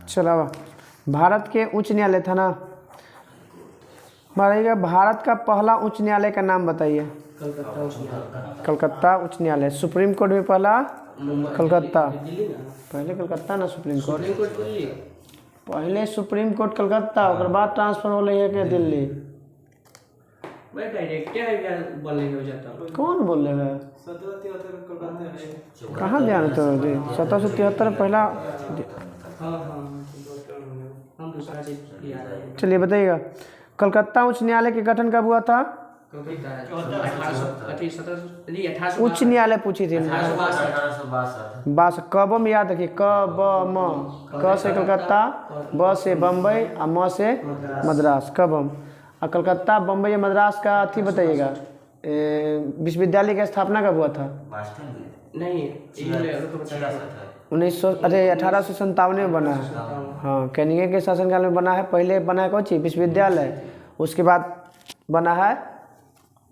चलो भारत के उच्च न्यायालय था ना, बताइएगा भारत का पहला उच्च न्यायालय का नाम बताइए। कलकत्ता उच्च न्यायालय। सुप्रीम कोर्ट में पहला कलकत्ता, पहले कलकत्ता ना सुप्रीम कोर्ट, पहले सुप्रीम कोर्ट कलकत्ता, उसके बाद ट्रांसफर हो रही है कि दिल्ली। कौन बोल रहे हैं, कहाँ ध्यान तो 1773 पहला। चलिए बताइएगा कलकत्ता उच्च न्यायालय के गठन कब हुआ था? उच्च न्यायालय पूछी थी 1862। कबम याद रखिए, क ब म, क से कलकत्ता, ब से बम्बई और म से मद्रास, कबम। और कलकत्ता बम्बई या मद्रास का अथी बताइएगा, विश्वविद्यालय की स्थापना कब हुआ था? नहीं 1857 में बना है। हाँ, कैनिंग के शासनकाल में बना है। पहले बना है कौन सी? विश्वविद्यालय, उसके बाद बना है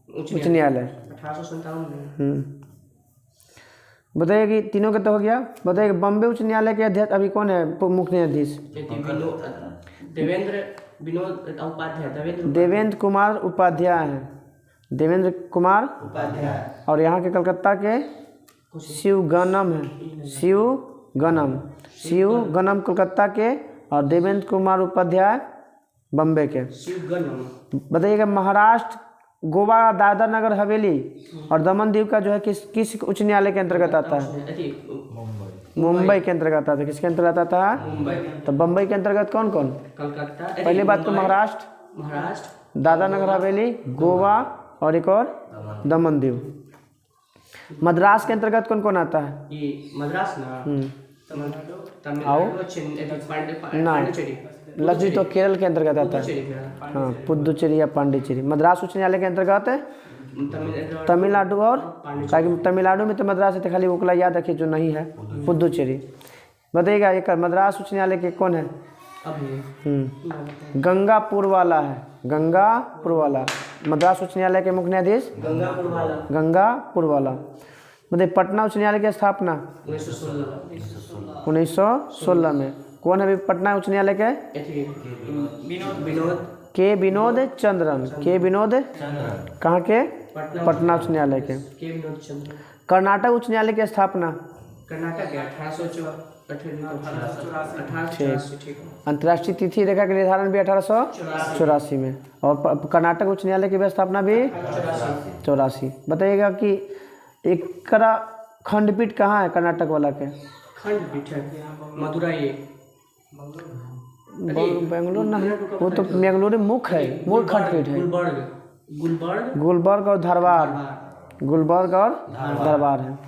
उच्च न्यायालय 1857 में। बताइए कि तीनों का तो हो गया। बताइए बॉम्बे उच्च न्यायालय के अध्यक्ष अभी कौन है मुख्य न्यायाधीश? देवेंद्र कुमार उपाध्याय हैं, देवेंद्र कुमार उपाध्याय। और यहाँ के कलकत्ता के शिवगनम है, शिवगनम कलकत्ता के, और देवेंद्र कुमार उपाध्याय बम्बे के। बताइएगा महाराष्ट्र, गोवा, दादरा नगर हवेली और दमन दीव का जो है किस उच्च न्यायालय के अंतर्गत आता है? मुंबई के अंतर्गत आता है। किसके अंतर्गत आता है? तो बम्बई के अंतर्गत कौन कौन? कलकत्ता, पहली बात तो महाराष्ट्र, दादरा नगर हवेली, गोवा और एक और दमन दीव। मद्रास के अंतर्गत कौन कौन आता है? ये मद्रास ना, ना लक्ष्मी तो केरल के अंतर्गत आता है। हाँ, पुदुचेरी या पांडिचेरी। मद्रास उच्च न्यायालय के अंतर्गत है तमिलनाडु, और ताकि तमिलनाडु में तो मद्रास है, तो खाली ओकला याद रखिए जो नहीं है पुदुचेरी। बताइएगा एक मद्रास उच्च न्यायालय के कौन है? गंगापुर वाला है, गंगापुर वाला। मद्रास उच्च न्यायालय के मुख्य न्यायाधीश गंगापुर वाला। बताइए पटना उच्च न्यायालय की स्थापना 1916 में। कौन है अभी पटना उच्च न्यायालय के? के विनोद चंद्रन, के विनोद कहाँ के? पटना उच्च न्यायालय के। कर्नाटक उच्च न्यायालय की स्थापना अंतर्राष्ट्रीय तिथि रेखा के निर्धारण भी 1884 में, और कर्नाटक उच्च न्यायालय की स्थापना भी 84। बताइएगा कि एक खंडपीठ कहाँ है कर्नाटक वाला के? खंडपीठ मदुराई, बेंगलोर ना है, वो तो बेंगलोर में मुख्य है, मूल खंडपीठ है। गुलबर्ग और धारवाड़, गुलबर्ग और धारवाड़ है।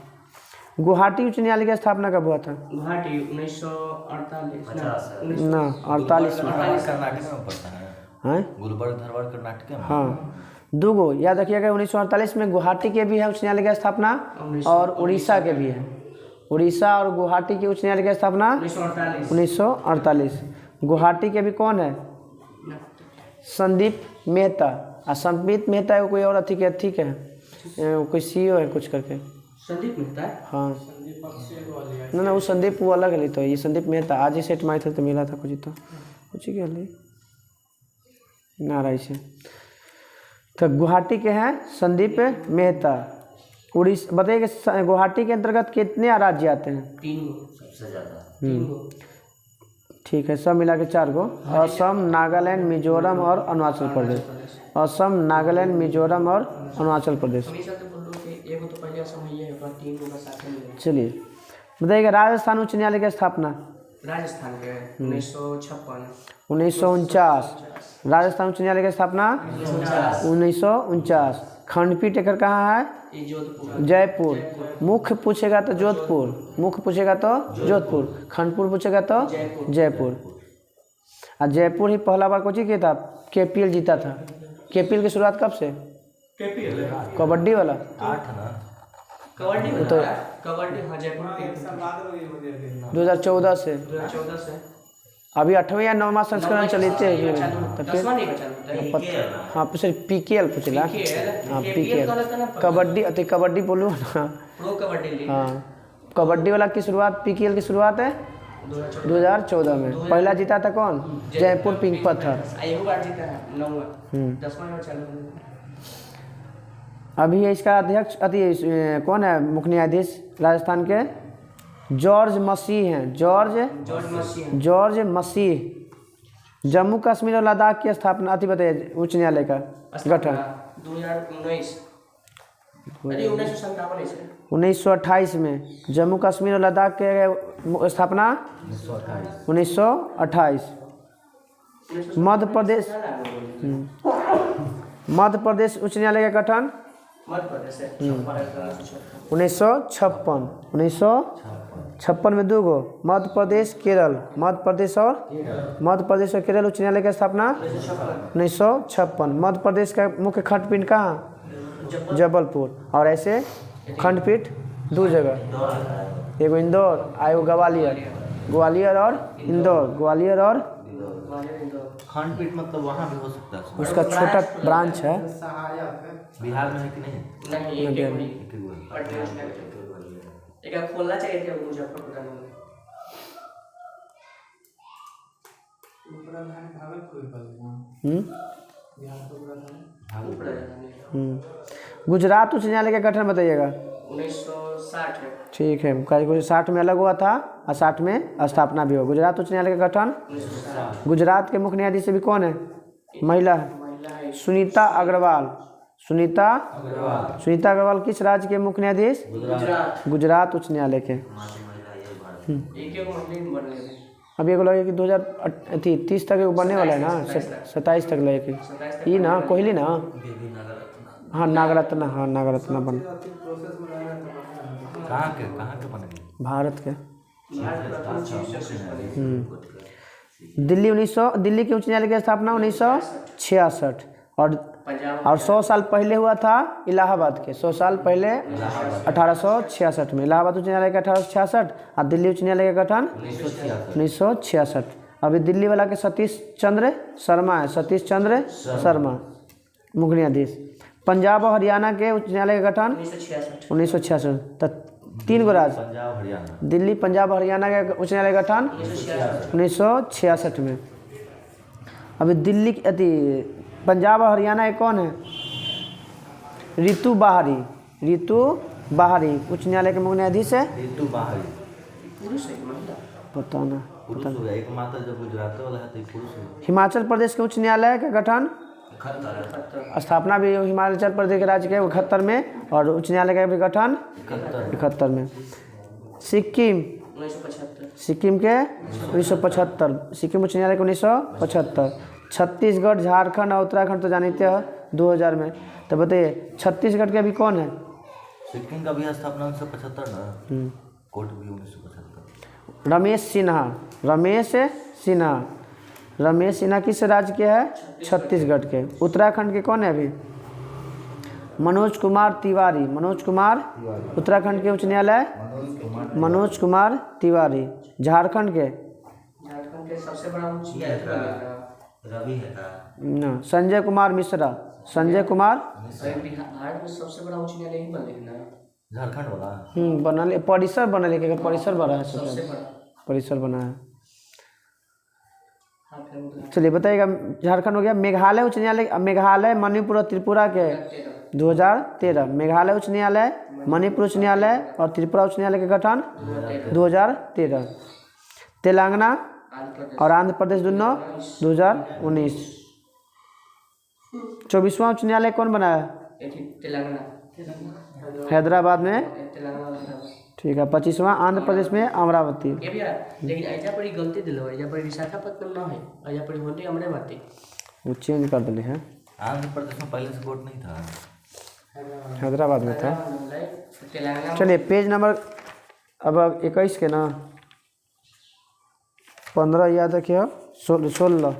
गुवाहाटी उच्च न्यायालय की स्थापना कब हुआ था? गुवाहाटी 1948 ना 48 में। गुलबर्ग धारवाड़ कर्नाटक में। हाँ, दो गो याद रखिएगा। 1948 में गुवाहाटी के भी है उच्च न्यायालय की स्थापना, और उड़ीसा के भी है। उड़ीसा और गुवाहाटी के उच्च न्यायालय की स्थापना 1948। गुवाहाटी के भी कौन है? संदीप मेहता। और संदीप मेहता कोई और अथी के ठीक है, कोई CEO है कुछ करके। संदीप मेहता? हाँ, ना वो संदीप वो अलग है। तो ये संदीप मेहता आज ही सेट मारे थे तो मिला था कुछ ही ना रही से। तो गुवाहाटी के हैं संदीप मेहता। उड़ीसा। बताइए गुवाहाटी के अंतर्गत कितने राज्य आते हैं? 3 सबसे ज़्यादा। ठीक है, सब मिला के 4 गो। असम, नागालैंड, मिजोरम और अरुणाचल प्रदेश। असम, नागालैंड, मिजोरम और अरुणाचल प्रदेश। चलिए बताइएगा राजस्थान उच्च न्यायालय की स्थापना? राजस्थान के 1949। राजस्थान उच्च न्यायालय की स्थापना 1949। खंडपीठ एकर कहाँ है? जयपुर। मुख्य पूछेगा तो जोधपुर, मुख्य पूछेगा तो जोधपुर, खंडपुर पूछेगा तो जयपुर। और जयपुर ही पहला बार कोची किया था? KPL जीता था। KPL की शुरुआत कब से? कबड्डी वाला 8 ना, कबड्डी तो कबड्डी हाँ जयपुर 2014 से। 2014 से अभी 8वां या 9वां संस्करण चलते हैं तो फिर हाँ सिर्फ PKL पूछला। हाँ PKL कबड्डी अति कबड्डी बोलूँ ना। Pro kabaddi league. हाँ, कबड्डी वाला की शुरुआत PKL की शुरुआत है 2014 में। पहला जीता था कौन? जयपुर पिंक पत्थर। एक बार जीता है 9वां 10वां में चालू है। अभी इसका अध्यक्ष कौन है मुख्य न्यायाधीश राजस्थान के? जॉर्ज मसीह हैं। जॉर्ज मसीह। जम्मू कश्मीर और लद्दाख की स्थापना बताइए उच्च न्यायालय का गठन 1928 में। जम्मू कश्मीर और लद्दाख के स्थापना 1928। मध्य प्रदेश उच्च न्यायालय का गठन 1956 में 2 गो। मध्य प्रदेश और केरल उच्च न्यायालय की स्थापना 1956। मध्य प्रदेश का मुख्य खंडपीठ कहाँ? जबलपुर। और ऐसे खंडपीठ 2 जगह, एगो इंदौर एगो ग्वालियर और इंदौर। खंडपीठ मतलब वहाँ भी हो सकता है? उसका छोटा ब्रांच है। बिहार में है कि नहीं? एक खोलना चाहिए था मुजफ्फरपुर में। गुजरात उच्च न्यायालय का गठन बताइएगा। 1960 है। ठीक है, 60 में अलग हुआ था और 60 में स्थापना भी हो। गुजरात उच्च न्यायालय का गठन। गुजरात के मुख्य न्यायाधीश भी कौन है? महिला है, सुनीता अग्रवाल। सुनीता अग्रवाल किस राज्य के मुख्य न्यायाधीश? गुजरात उच्च न्यायालय के। अभी एगो लगे कि 2030 तक बनने वाला है ना, 27 तक लगे ये ना कोहली ना। हाँ नागरत्न बन। कहाँ के बनेंगे? भारत के। दिल्ली के उच्च न्यायालय की स्थापना 1966 और 100 साल पहले हुआ था इलाहाबाद के। 100 साल पहले 1866 में इलाहाबाद उच्च न्यायालय का 1866 और दिल्ली उच्च न्यायालय का गठन 1966। अभी दिल्ली वाला के सतीश चंद्र शर्मा मुख्य न्यायाधीश। पंजाब और हरियाणा के उच्च न्यायालय का गठन 1966। तो 3 गो राज्य, दिल्ली, पंजाब, हरियाणा के उच्च न्यायालय का गठन 1966 में। अभी दिल्ली पंजाब और हरियाणा के कौन है? ऋतु बाहरी उच्च न्यायालय के मुख्य न्यायाधीश है। पता ना। एकमात्र जो गुजरात वाला है तो पुरुष है। हिमाचल प्रदेश के उच्च न्यायालय का गठन स्थापना भी हिमाचल प्रदेश के राज्य के 71 में और उच्च न्यायालय का भी गठन 71 में। सिक्किम के 1975। सिक्किम उच्च न्यायालय के 1975। छत्तीसगढ़, झारखंड और उत्तराखंड तो जानते हैं 2000 में। तो बताइए छत्तीसगढ़ के अभी कौन है? सिक्किम का भी स्थापना 1975 ना। कोर्ट भी 1975। रमेश सिन्हा किस राज्य के है? छत्तीसगढ़ के। उत्तराखंड के कौन है अभी? मनोज कुमार तिवारी उत्तराखंड के उच्च न्यायालय मनोज कुमार तिवारी। झारखंड के सबसे बड़ा उच्च न्यायालय रवि है ना, संजय कुमार मिश्रा। भारत में सबसे बड़ा उच्च न्यायालय ही बने ना, झारखंड वाला। बनल परिसर बड़ा है, सबसे बड़ा परिसर बना है। चलिए बताइएगा, झारखंड हो गया। मेघालय उच्च न्यायालय, मेघालय, मणिपुर और त्रिपुरा के 2013। मेघालय उच्च न्यायालय, मणिपुर उच्च न्यायालय और त्रिपुरा उच्च न्यायालय के गठन 2013। तेलंगाना और आंध्र प्रदेश दोनों 2019। 24वां उच्च न्यायालय कौन बनाया? हैदराबाद में। ठीक है। 25वां आंध्र प्रदेश में अमरावती। लेकिन ऐसा पर गलती दिलो, ऐसा पर विशाखापट्टनम ना है, ऐसा पर होते अमरावती। वो चेंज कर दिले हैं। आंध्र प्रदेश में पहले से कोर्ट नहीं था, हैदराबाद में था। चलिए पेज नंबर अब 21 के ना 15 याद रखिए। 16,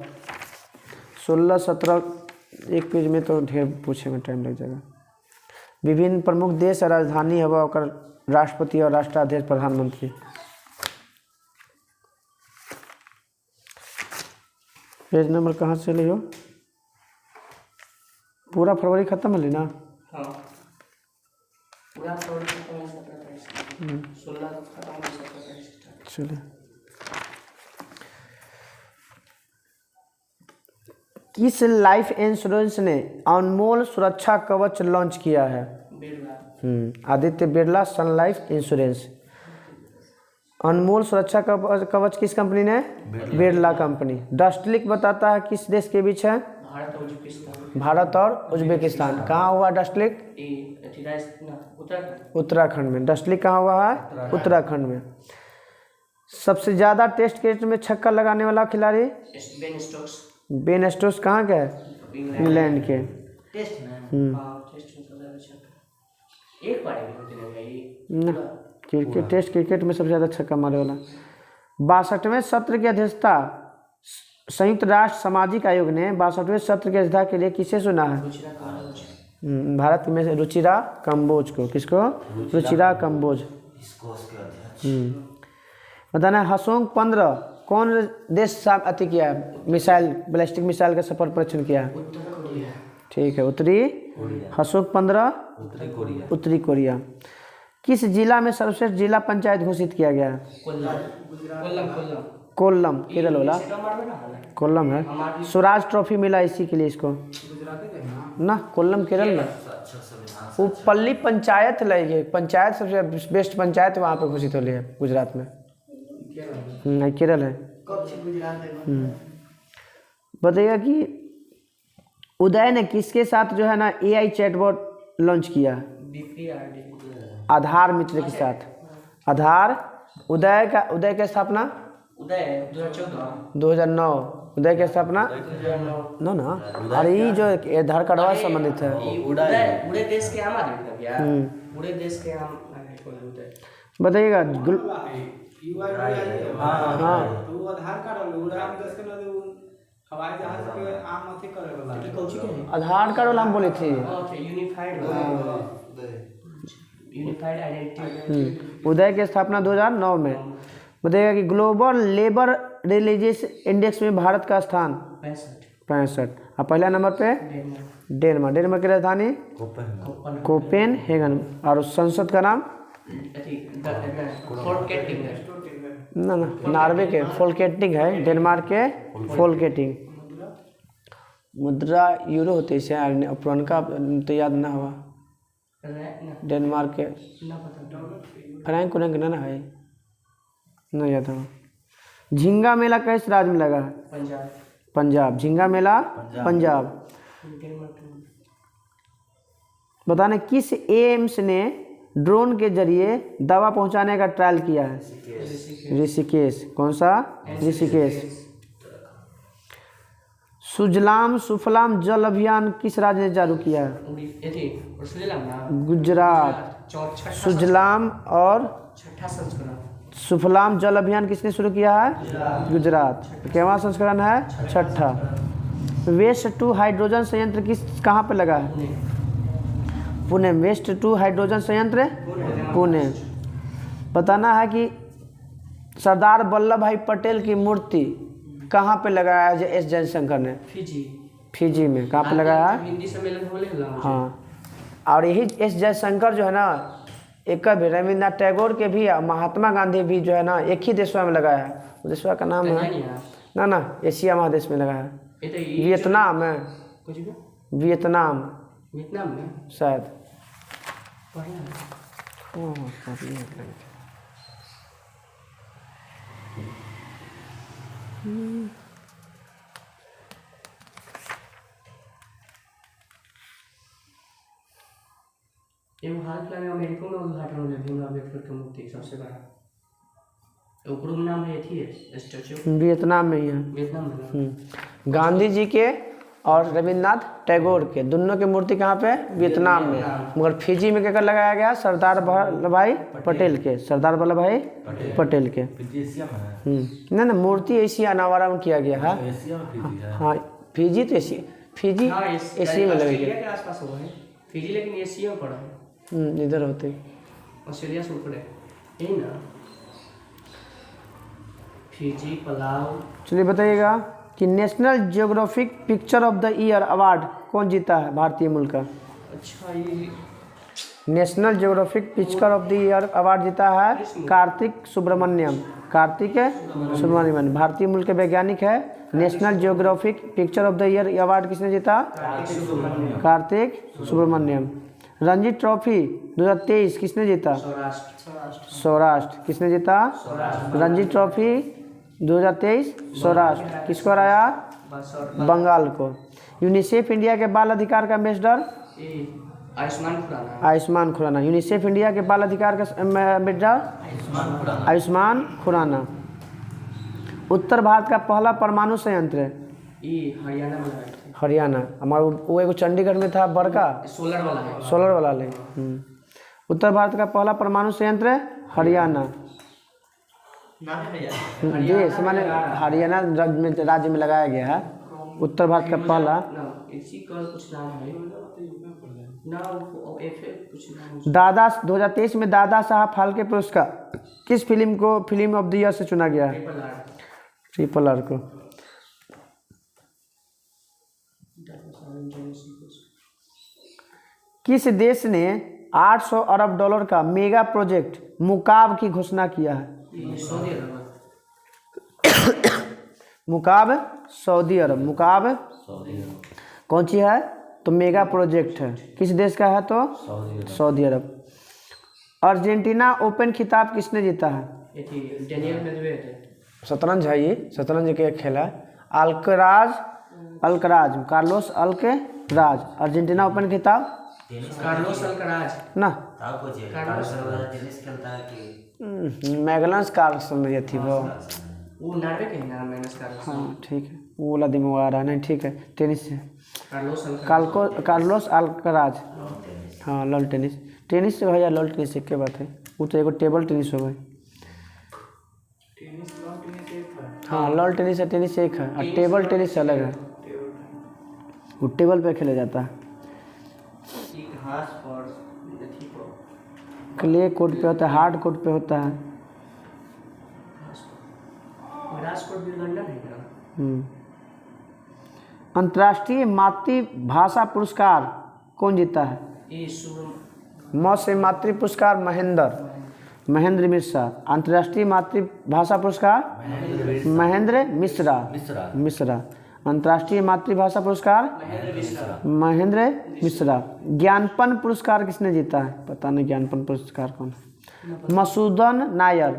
17, एक पेज में तो ढेर पूछेंगे, टाइम लग जाएगा। विभिन्न प्रमुख देश और राजधानी हवा और राष्ट्रपति और राष्ट्राध्यक्ष प्रधानमंत्री। पेज नंबर कहाँ से लियो? पूरा फरवरी खत्म है ना? हाँ पूरा फरवरी खत्म हो 16 खत्म हो। चलिए। किस लाइफ इंश्योरेंस ने अनमोल सुरक्षा कवच लॉन्च किया है? बिरला। आदित्य बिरला सन लाइफ इंश्योरेंस। अनमोल सुरक्षा कवच किस कंपनी ने? बिरला कंपनी। डस्टलिक बताता है किस देश के बीच है? भारत और उज्बेकिस्तान। भारत और उज्बेकिस्तान। कहाँ हुआ डस्टलिक? उत्तराखंड। उत्तराखंड में। डस्टलिक कहाँ हुआ है? उत्तराखंड में। सबसे ज़्यादा टेस्ट क्रिकेट में छक्का लगाने वाला खिलाड़ी? Ben Stokes. बेन स्टोक्स कहाँ के है? इंग्लैंड के। टेस्ट ना। हाँ, टेस्ट में सबसे ज़्यादा छक्का एक बार ही होते हैं भाई। ना, क्रिकेट टेस्ट क्रिकेट में सबसे ज़्यादा छक्का मारे वाला। 62वें सत्र की अध्यक्षता संयुक्त राष्ट्र सामाजिक आयोग ने 62वें सत्र की अध्यक्षता के लिए किसे चुना है? भारत में से रुचिरा कंबोज को। किसको? रुचिरा कंबोज। बताना है हसोंग 15 कौन देश अति किया है? मिसाइल, बैलिस्टिक मिसाइल का सफल परीक्षण किया है? ठीक है, उत्तरी हसोंग 15 उत्तरी कोरिया। किस जिला में सर्वश्रेष्ठ जिला पंचायत घोषित किया गया है? कोल्लम। केरल वाला कोल्लम है। स्वराज ट्रॉफी मिला इसी के लिए इसको ना। कोल्लम केरल में। वो पल्ली पंचायत लगी, पंचायत सबसे बेस्ट पंचायत वहाँ पे घोषित हो रही है गुजरात में। नहीं, केरल है। बताइएगा कि उदय ने किसके साथ जो है ना AI चैटबॉट लॉन्च किया? आधार मित्र के साथ। आधार उदय की स्थापना 2009। उदय की स्थापना ना। अरे ये जो आधार कार्ड से संबंधित है। पूरे देश के आम आदमी क्या? पूरे देश के आम उदय। बताइएगा हाँ तो आधार कार्ड हवाई जहाज के आम अथी करे वाला आधार कार्ड वाला हम बोले थे। Unified identity. उदय की स्थापना 2009 में। बताइएगा कि ग्लोबल लेबर रिलीजियस इंडेक्स में भारत का स्थान 65। और पहला नंबर पे डेनमार्क। डेनमार्क की राजधानी कोपेनहेगन। और संसद का नाम ना नॉर्वे के फोल्केटिंग है। डेनमार्क के फोल्केटिंग। मुद्रा यूरो होते हैं इसे पुरनका तो याद ना हुआ। डेनमार्क के फ्रैंक उरंक ना है नहीं याद हुआ। झींगा मेला किस राज्य में लगा है? पंजाब। झींगा मेला पंजाब। बताने किस एम्स ने ड्रोन के जरिए दवा पहुंचाने का ट्रायल किया है? ऋषिकेश। कौन सा? ऋषिकेश। सुजलाम सुफलाम जल अभियान किस राज्य ने चालू किया है? गुजरात। सुजलाम और सुफलाम जल अभियान किसने शुरू किया है? गुजरात। केवां संस्करण है? 6ठा। वेस्ट टू हाइड्रोजन संयंत्र कहाँ पे लगा है? पुणे। वेस्ट टू हाइड्रोजन संयंत्र पुणे। बताना है कि सरदार वल्लभ भाई पटेल की मूर्ति कहाँ पे लगाया है एस जयशंकर ने? फिजी में। कहाँ पे लगाया है? हिंदी सम्मेलन होले होला। हाँ, और यही एस जयशंकर जो है ना एक भी रविन्द्रनाथ टैगोर के भी महात्मा गांधी भी जो है ना एक ही देशवा में लगाया है। उस देशवा का नाम है ना एशिया महादेश में लगाया है। वियतनाम है। वियतनाम में शायद। हाल फिलहाल में अमेरिका में उद्घाटन होने भीमराव अम्बेडकर की मूर्ति सबसे बड़ा ओकरो नाम है थी स्टैचू। वियतनाम में ही है। वियतनाम में। गांधी जी के और रविन्द्रनाथ टैगोर के दोनों की मूर्ति कहाँ पे? वियतनाम में। मगर फिजी में क्या लगाया गया? सरदार वल्लभ भाई पटेल के। सरदार वल्लभ भाई पटेल के। ना मूर्ति एशिया अनावरण में किया गया है। हाँ फिजी तो एशिया। फिजी एशिया में लगेगा। फिजी लेकिन एशिया में पड़ा है। इधर होते ऑस्ट्रेलिया से ऊपर है यही ना। फिजी पलाव। चलिए बताइएगा कि national geographic picture of the year award कौन जीता है भारतीय मूल का? अच्छा ये national geographic picture of the year award जीता है कार्तिक सुब्रमण्यम। कार्तिक सुब्रमण्यम। भारतीय मूल के वैज्ञानिक है। National geographic picture of the year award किसने जीता? कार्तिक सुब्रमण्यम। रणजी ट्रॉफी 2023 किसने जीता? सौराष्ट्र। किसने जीता? रणजी ट्रॉफी 2023 सौराष्ट्र। किसको हराया? बंगाल को। यूनिसेफ इंडिया के बाल अधिकार का ambassador? Ayushmann Khurrana. UNICEF India के बाल अधिकार का एम्बेसडर? आयुष्मान खुराना। उत्तर भारत का पहला परमाणु संयंत्र? हरियाणा। हमारा वो एगो चंडीगढ़ में था बड़का, सोलर वाला ले। उत्तर भारत का पहला परमाणु संयंत्र हरियाणा। देश माने हरियाणा राज्य में लगाया गया है। उत्तर भारत का पहला। दादा 2023 में दादा साहब फाल्के पुरस्कार किस फिल्म को फिल्म ऑफ द ईयर से चुना गया है? ट्रिपल आर को। किस देश ने 800 अरब डॉलर का मेगा प्रोजेक्ट मुकाब की घोषणा किया है? मुकाब सऊदी अरब। मुकाब कौन सी है? तो मेगा प्रोजेक्ट है। किस देश का है? तो सऊदी अरब। अर्जेंटीना ओपन खिताब किसने जीता है? शतरंज है ये, शतरंज के खेल है। Alcaraz Carlos Alcaraz. Argentina open खिताब कार्लोस अल्कराज ना। टेनिस मैगलन्स कार्लसन ये थी वो नॉर्वे के हैं ना मैगनस कार्लसन। हाँ ठीक है, वो वाला दिमाग आ रहा है। नहीं ठीक है, टेनिस से कार्लोस अल्कराज। हाँ लॉन टेनिस। टेनिस से भैया लॉन टेनिस एक के बात है। वो तो एगो टेबल टेनिस हो गई। हाँ लॉन टेनिस है, टेनिस एक है और टेबल टेनिस से अलग है। वो टेबल पे खेला जाता है। क्ले कोर्ट पे होता है, हार्ड कोर्ट पे होता है। अंतर्राष्ट्रीय मातृभाषा पुरस्कार कौन जीता है? से मातृ पुरस्कार महेंद्र मिश्रा। अंतर्राष्ट्रीय मातृभाषा पुरस्कार महेंद्र मिश्रा। अंतर्राष्ट्रीय मातृभाषा पुरस्कार महेंद्र मिश्रा। ज्ञानपन पुरस्कार किसने जीता है? पता नहीं ज्ञानपन पुरस्कार कौन है? मसूदन नायर।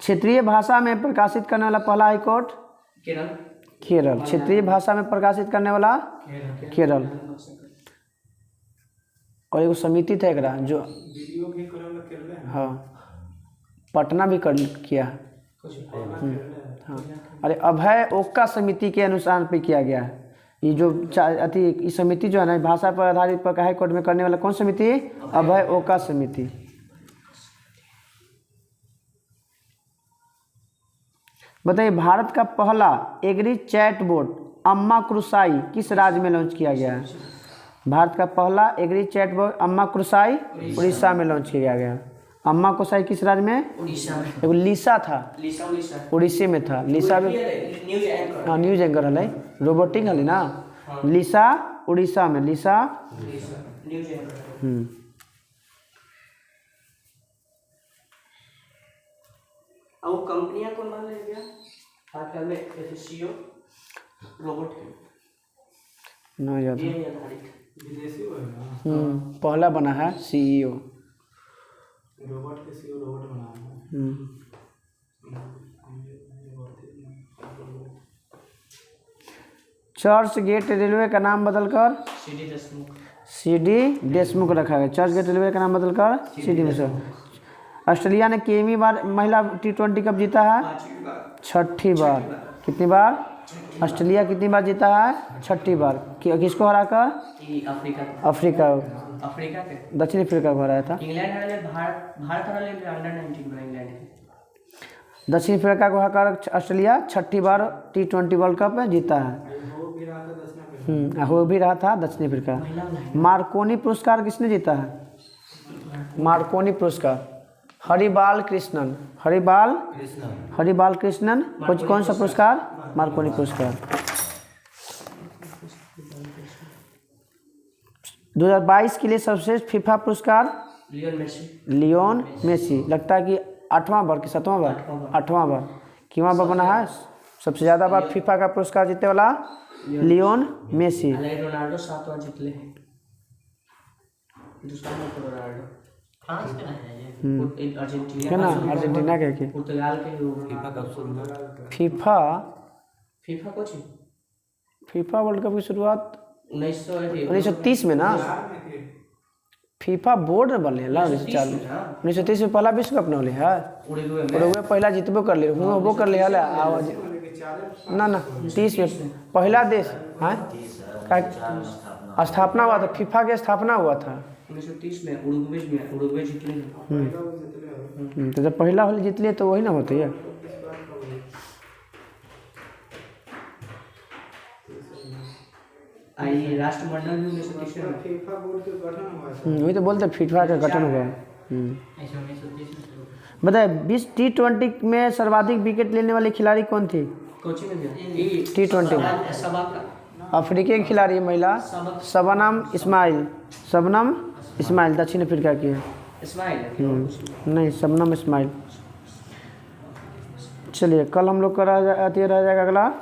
क्षेत्रीय भाषा में प्रकाशित करने वाला पहला हाईकोर्ट केरल। क्षेत्रीय भाषा में प्रकाशित करने वाला केरल। और एगो समिति था एकरा जो हाँ पटना भी किया। हाँ अरे अभय ओक्का समिति के अनुसार पे किया गया है। ये जो इस समिति जो है ना भाषा पर आधारित पर हाई कोर्ट में करने वाला कौन समिति? अभय ओक्का समिति। बताइए भारत का पहला एग्री चैटबोट अम्मा कृसाई किस राज्य में लॉन्च किया गया है? भारत का पहला एग्री चैटबोट अम्मा कृसाई उड़ीसा में लॉन्च किया गया। अम्मा कृसाई किस राज्य में? एगो लिसा था, उड़ीसा में था। लिसा में हाँ न्यूज एंकर है, रोबोटिक है ना। लिसा उड़ीसा में। लिसा अब कंपनियां कौन मान ले गया आजकल में? जैसे सीईओ रोबोट है नहीं याद है। विदेशी हो पहला बना है सीईओ रोबोट के सीईओ रोबोट बना है। चर्च गेट रेलवे का नाम बदलकर सीडी देशमुख रखा गया। चर्च गेट रेलवे का नाम बदलकर सीडी देशमुख। ऑस्ट्रेलिया ने कितनी बार महिला T20 कप जीता है? 6ठी बार। कितनी बार? ऑस्ट्रेलिया कितनी बार जीता है? 6ठी बार। किसको हराकर? अफ्रीका के दक्षिण अफ्रीका को हराया था। दक्षिण अफ्रीका को हराकर ऑस्ट्रेलिया 6ठी बार T20 वर्ल्ड कप जीता है। हो भी रहा था दक्षिण अफ्रीका। मार्कोनी पुरस्कार किसने जीता है? मार्कोनी पुरस्कार हरिबाल कृष्णन। कौन सा पुरस्कार? मार्कोनी पुरस्कार। 2022 के लिए सर्वश्रेष्ठ फीफा पुरस्कार लियोन मेसी। Lionel Messi. लगता है कि 8वां बार कि 7वां बार? 8वां बार। क्यों बार बना है सबसे ज़्यादा बार फीफा का पुरस्कार जीतने वाला? Leon Messi. हालांकि रोनाल्डो 7 बार जीतले हैं। दूसरा नंबर रोनाल्डो। फ्रांस का है ये। अर्जेंटीना है ना, अर्जेंटीना के पुर्तगाल के फीफा कब शुरू हुआ? FIFA FIFA coach FIFA world cup की शुरुआत 1930 1930 में ना। फीफा बोर्ड में बनले ला 1930 में पहला विश्व कप न होले है। उरुग्वे पहला जीतबो कर ले होबो कर ले हला आवाज ना ना 30 में पहला देश है का स्थापना हुआ था। फीफा की स्थापना हुआ था 1930 में उरुग्वे जीतले। तो जब पहला होले जीत लिए तो वही ना होते है। आई राष्ट्रमंडल भी 1930 में फीफा बोर्ड के गठन हुआ। वही तो बोलते फीफा का गठन हुआ। बताए 20 T20 में सर्वाधिक विकेट लेने वाली खिलाड़ी कौन थी? कोची में T20 में अफ्रीकी की खिलाड़ी है महिला शबनम इस्माइल दक्षिण अफ्रीका की है। नहीं शबनम इस्माइल। चलिए कल हम लोग का रह जाएगा अगला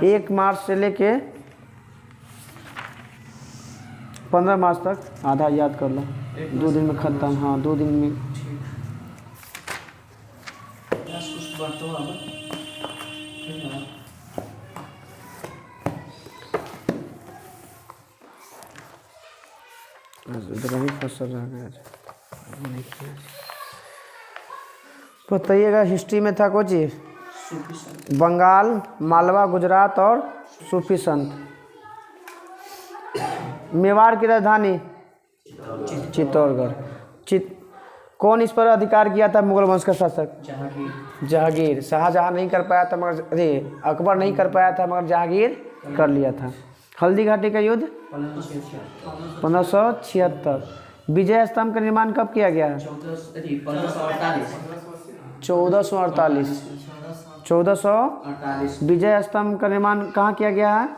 1 मार्च से लेके 15 मार्च तक आधा याद कर लो। 2 दिन में खत्म। हाँ 2 दिन में। इधर ही फसल रह गया। बताइएगा हिस्ट्री में था कुछ बंगाल, मालवा, गुजरात और सूफी संत। मेवाड़ की राजधानी चित्तौड़गढ़। कौन इस पर अधिकार किया था मुगल वंश का शासक? जहांगीर। शाहजहां नहीं कर पाया था मगर अरे अकबर नहीं कर पाया था मगर जहांगीर कर लिया था। हल्दी घाटी का युद्ध 1576। विजय स्तंभ का निर्माण कब किया गया? 1448। विजय स्तंभ का निर्माण कहाँ किया गया है?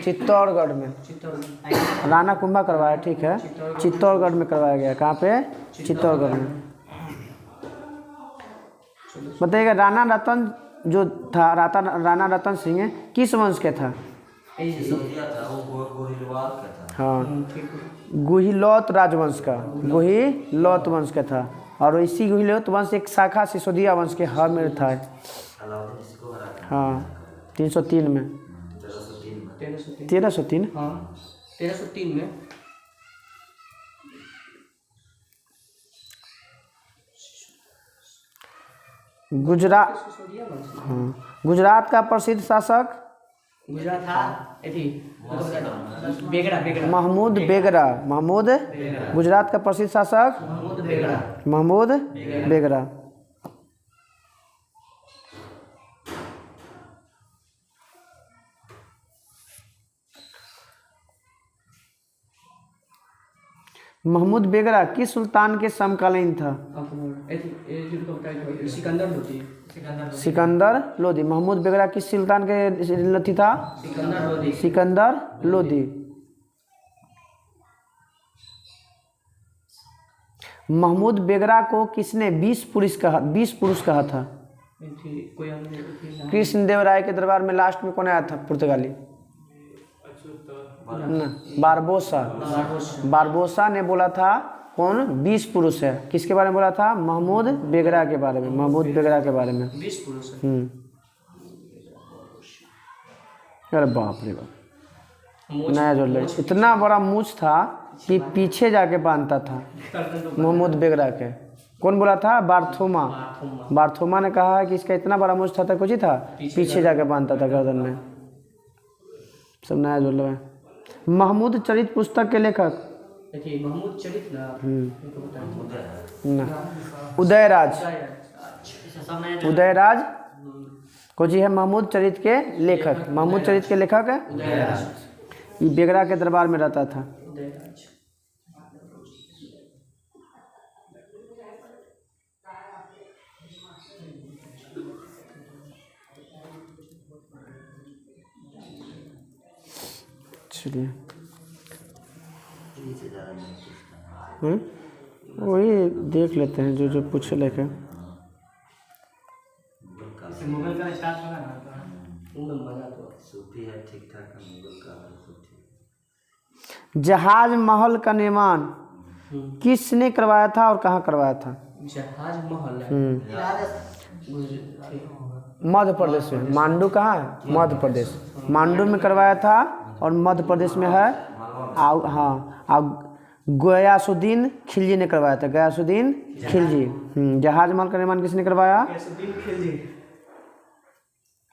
चित्तौड़गढ़ में। राणा कुंभा करवाया। ठीक है चित्तौड़गढ़ में करवाया गया। कहाँ पे? चित्तौड़गढ़ में। बताइएगा राणा रतन जो था राणा रतन सिंह किस वंश के था? हाँ गुहिलौत राजवंश का। गुहिलौत वंश का था। और इसी गुहिलौत वंश एक शाखा सिसोदिया वंश के हर में था। हाँ 303 में 1303 हाँ 1303 में गुजरात का प्रसिद्ध शासक गुजरात था बेगड़ा महमूद गुजरात का प्रसिद्ध शासक महमूद बेगड़ा। महमूद बेगड़ा किस सुल्तान के समकालीन था? सिकंदर लोदी। महमूद बेगड़ा किस सुल्तान के लथी था? सिकंदर लोदी। महमूद बेगड़ा को किसने 20 पुरुष कहा था? कृष्णदेवराय के दरबार में लास्ट में कौन आया था पुर्तगाली? बारबोसा ने बोला था कौन 20 पुरुष है। किसके बारे में बोला था? महमूद बेगड़ा के बारे में। 20 पुरुष अरे बाप रे बाप नया जोड़ ले। इतना बड़ा मूछ था कि पीछे जाके बांधता था महमूद बेगड़ा के। कौन बोला था? बार्थोमा ने कहा है कि इसका इतना बड़ा मूछ था कुछ ही था पीछे जाके बांधता था गर्दन में। सब नया जोड़ लो। महमूद चरित पुस्तक के लेखक महमूद चरित ना उदयराज को जी है महमूद चरित के लेखक। महमूद चरित के लेखक है ये बेगड़ा के दरबार में रहता था। चलिए वही देख लेते हैं जो जो पूछे लेकर। मुगल का स्टार्ट होगा ना एकदम मजा तो सूफी है ठीक ठाक है, मुगल का है सब ठीक। जहाज महल का निर्माण किसने करवाया था और कहाँ करवाया था? जहाज महल है मध्य प्रदेश में। मांडू कहाँ है? मध्य प्रदेश। मांडू में करवाया था और मध्य प्रदेश में है। गयासुद्दीन खिलजी ने करवाया था। गयासुद्दीन खिलजी। जहाज महल का निर्माण किसने करवाया?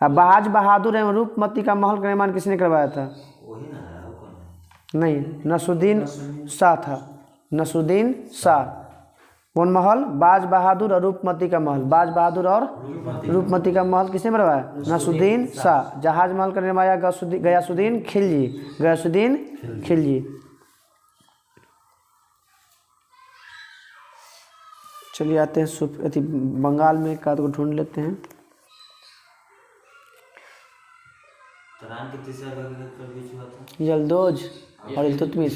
बहाज बहादुर एवं रूपमती का महल का निर्माण किसने करवाया था? वही ना है, वो कौन है? नहीं, नसरुद्दीन शाह था। नसरुद्दीन शाह। कौन महल? बाज बहादुर और रूपमती का महल। बाज बहादुर और रूपमती का महल किसने बनवाया? नसरुद्दीन शाह। जहाज महल का निर्माया गयासुद्दीन खिलजी। गयासुद्दीन खिलजी। चलिए आते हैं बंगाल में एक आध को ढूंढ लेते हैं। तुरान के तीसरा भगीरथ पर बीच हुआ था। यल्दोज और इल्तुतमिश।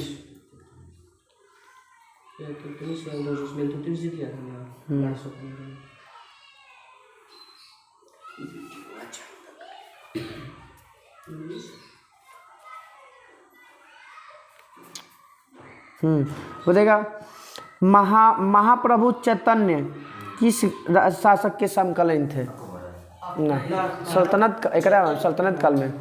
उसमें तो तीन दिया था। बोलेगा महाप्रभु चैतन्य किस शासक के समकालीन थे? ना, सल्तनत काल में।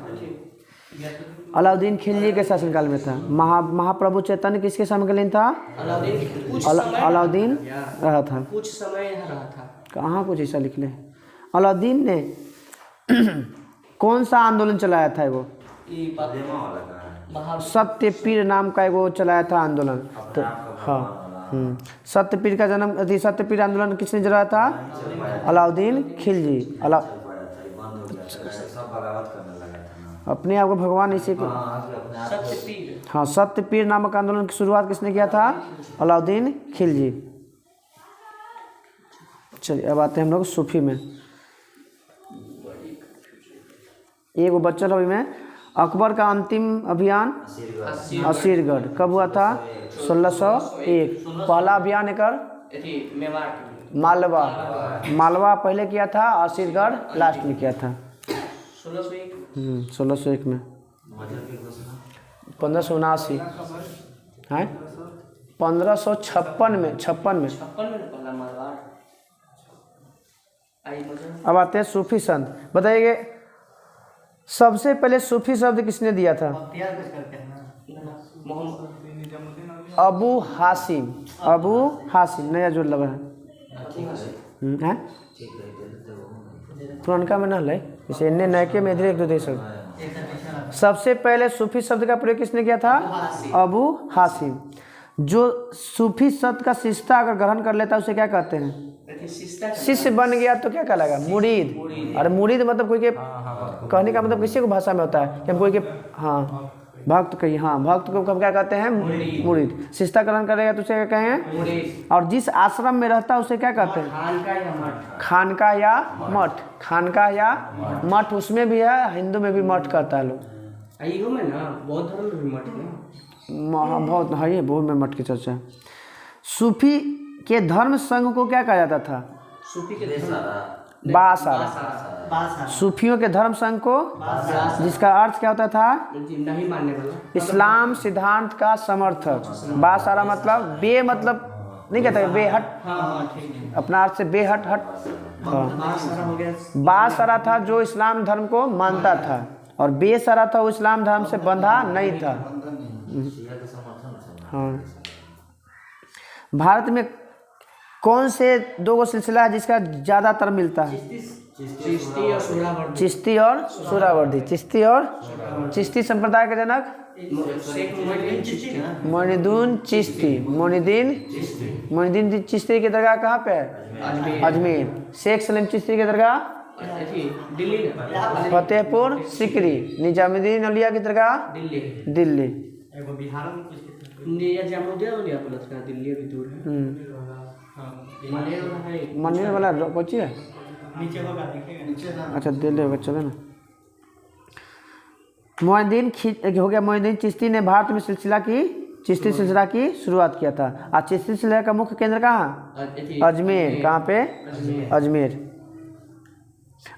अलाउद्दीन खिलजी के शासनकाल में था। महाप्रभु चैतन्य किसके समकालीन था? अलाउद्दीन रहा था। कुछ समय यहाँ रहा था। कहाँ कुछ ऐसा लिख ले। अलाउद्दीन ने कौन सा आंदोलन चलाया था? वो सत्यपीर नाम का एगो चलाया था आंदोलन। तो हाँ, सत्यपीर का जन्म सत्यपीर आंदोलन किसने चलाया था? अलाउद्दीन खिलजी। अपने आप को भगवान इसी को हाँ, सत्यपीर नामक आंदोलन की शुरुआत किसने किया था? अलाउद्दीन खिलजी। चलिए अब आते हैं हम लोग सूफी में। एक बच्चन अभी में अकबर का अंतिम अभियान असीरगढ़ कब हुआ था? 1601। पहला अभियान एक मालवा पहले किया था, असीरगढ़ लास्ट में किया था। 1601 में। 1579 है 1556 में 56 में। अब आते हैं सूफी संत। बताइए सबसे पहले सूफी शब्द किसने दिया था? अबू हासिम। अबू हासिम नया जोड़ लगा है। पुरनका में न जैसे इन्हें नयके में इधर एक दो दे सब। सबसे पहले सूफी शब्द का प्रयोग किसने किया था? अबू हासिम। जो सूफी शब्द का शिष्टा अगर ग्रहण कर लेता है उसे क्या कहते हैं? शिष्य बन गया तो क्या कहलाएगा? मुरीद। और मुरीद मतलब कोई के कहने का मतलब किसी को भाषा में होता है कि हम कोई के हाँ भक्त कही। हाँ, भक्त को कब क्या कहते हैं? मुरीद। शिष्टा ग्रहण करेगा तो उसे क्या कहें? और जिस आश्रम में रहता है उसे क्या कहते हैं? खानका या मठ। खानका या मठ उसमें भी है, हिंदू में भी मठ कहता है लोग। बौद्ध धर्म में भी मठ है। बहुत है ये, बहुत में मठ की चर्चा है। सूफी के धर्म संघ को क्या कहा जाता था? सूफी के बासारा। सूफियों के धर्म संघ को, जिसका अर्थ क्या होता था? नहीं मानने वाला। इस्लाम सिद्धांत का समर्थक। बासारा मतलब बे मतलब नहीं कहते बेहट। अपना अर्थ से बेहट हट। बासारा था जो इस्लाम धर्म को मानता था, और बेसारा था वो इस्लाम धर्म से बंधा नहीं था। हाँ। भारत में कौन से दो गो सिलसिला है जिसका ज़्यादातर मिलता है? चिश्ती और सुहरावर्दी। चिश्ती संप्रदाय के जनक मोइनुद्दीन चिश्ती। मोइनुद्दीन चिश्ती की दरगाह कहाँ पे है? अजमेर। शेख सलीम चिश्ती की दरगाह फतेहपुर सिकरी। निजामुद्दीन औलिया की दरगाह दिल्ली। दिल्ली भी दूर है। मंदिर वाला पहुँची है? अच्छा दिल्ली होगा, चलो ना। हो गया। मोइनुद्दीन चिश्ती ने भारत में चिश्ती सिलसिला की शुरुआत किया था। और चिश्ती सिलसिला का मुख्य केंद्र कहाँ? अजमेर। कहाँ पे? अजमेर।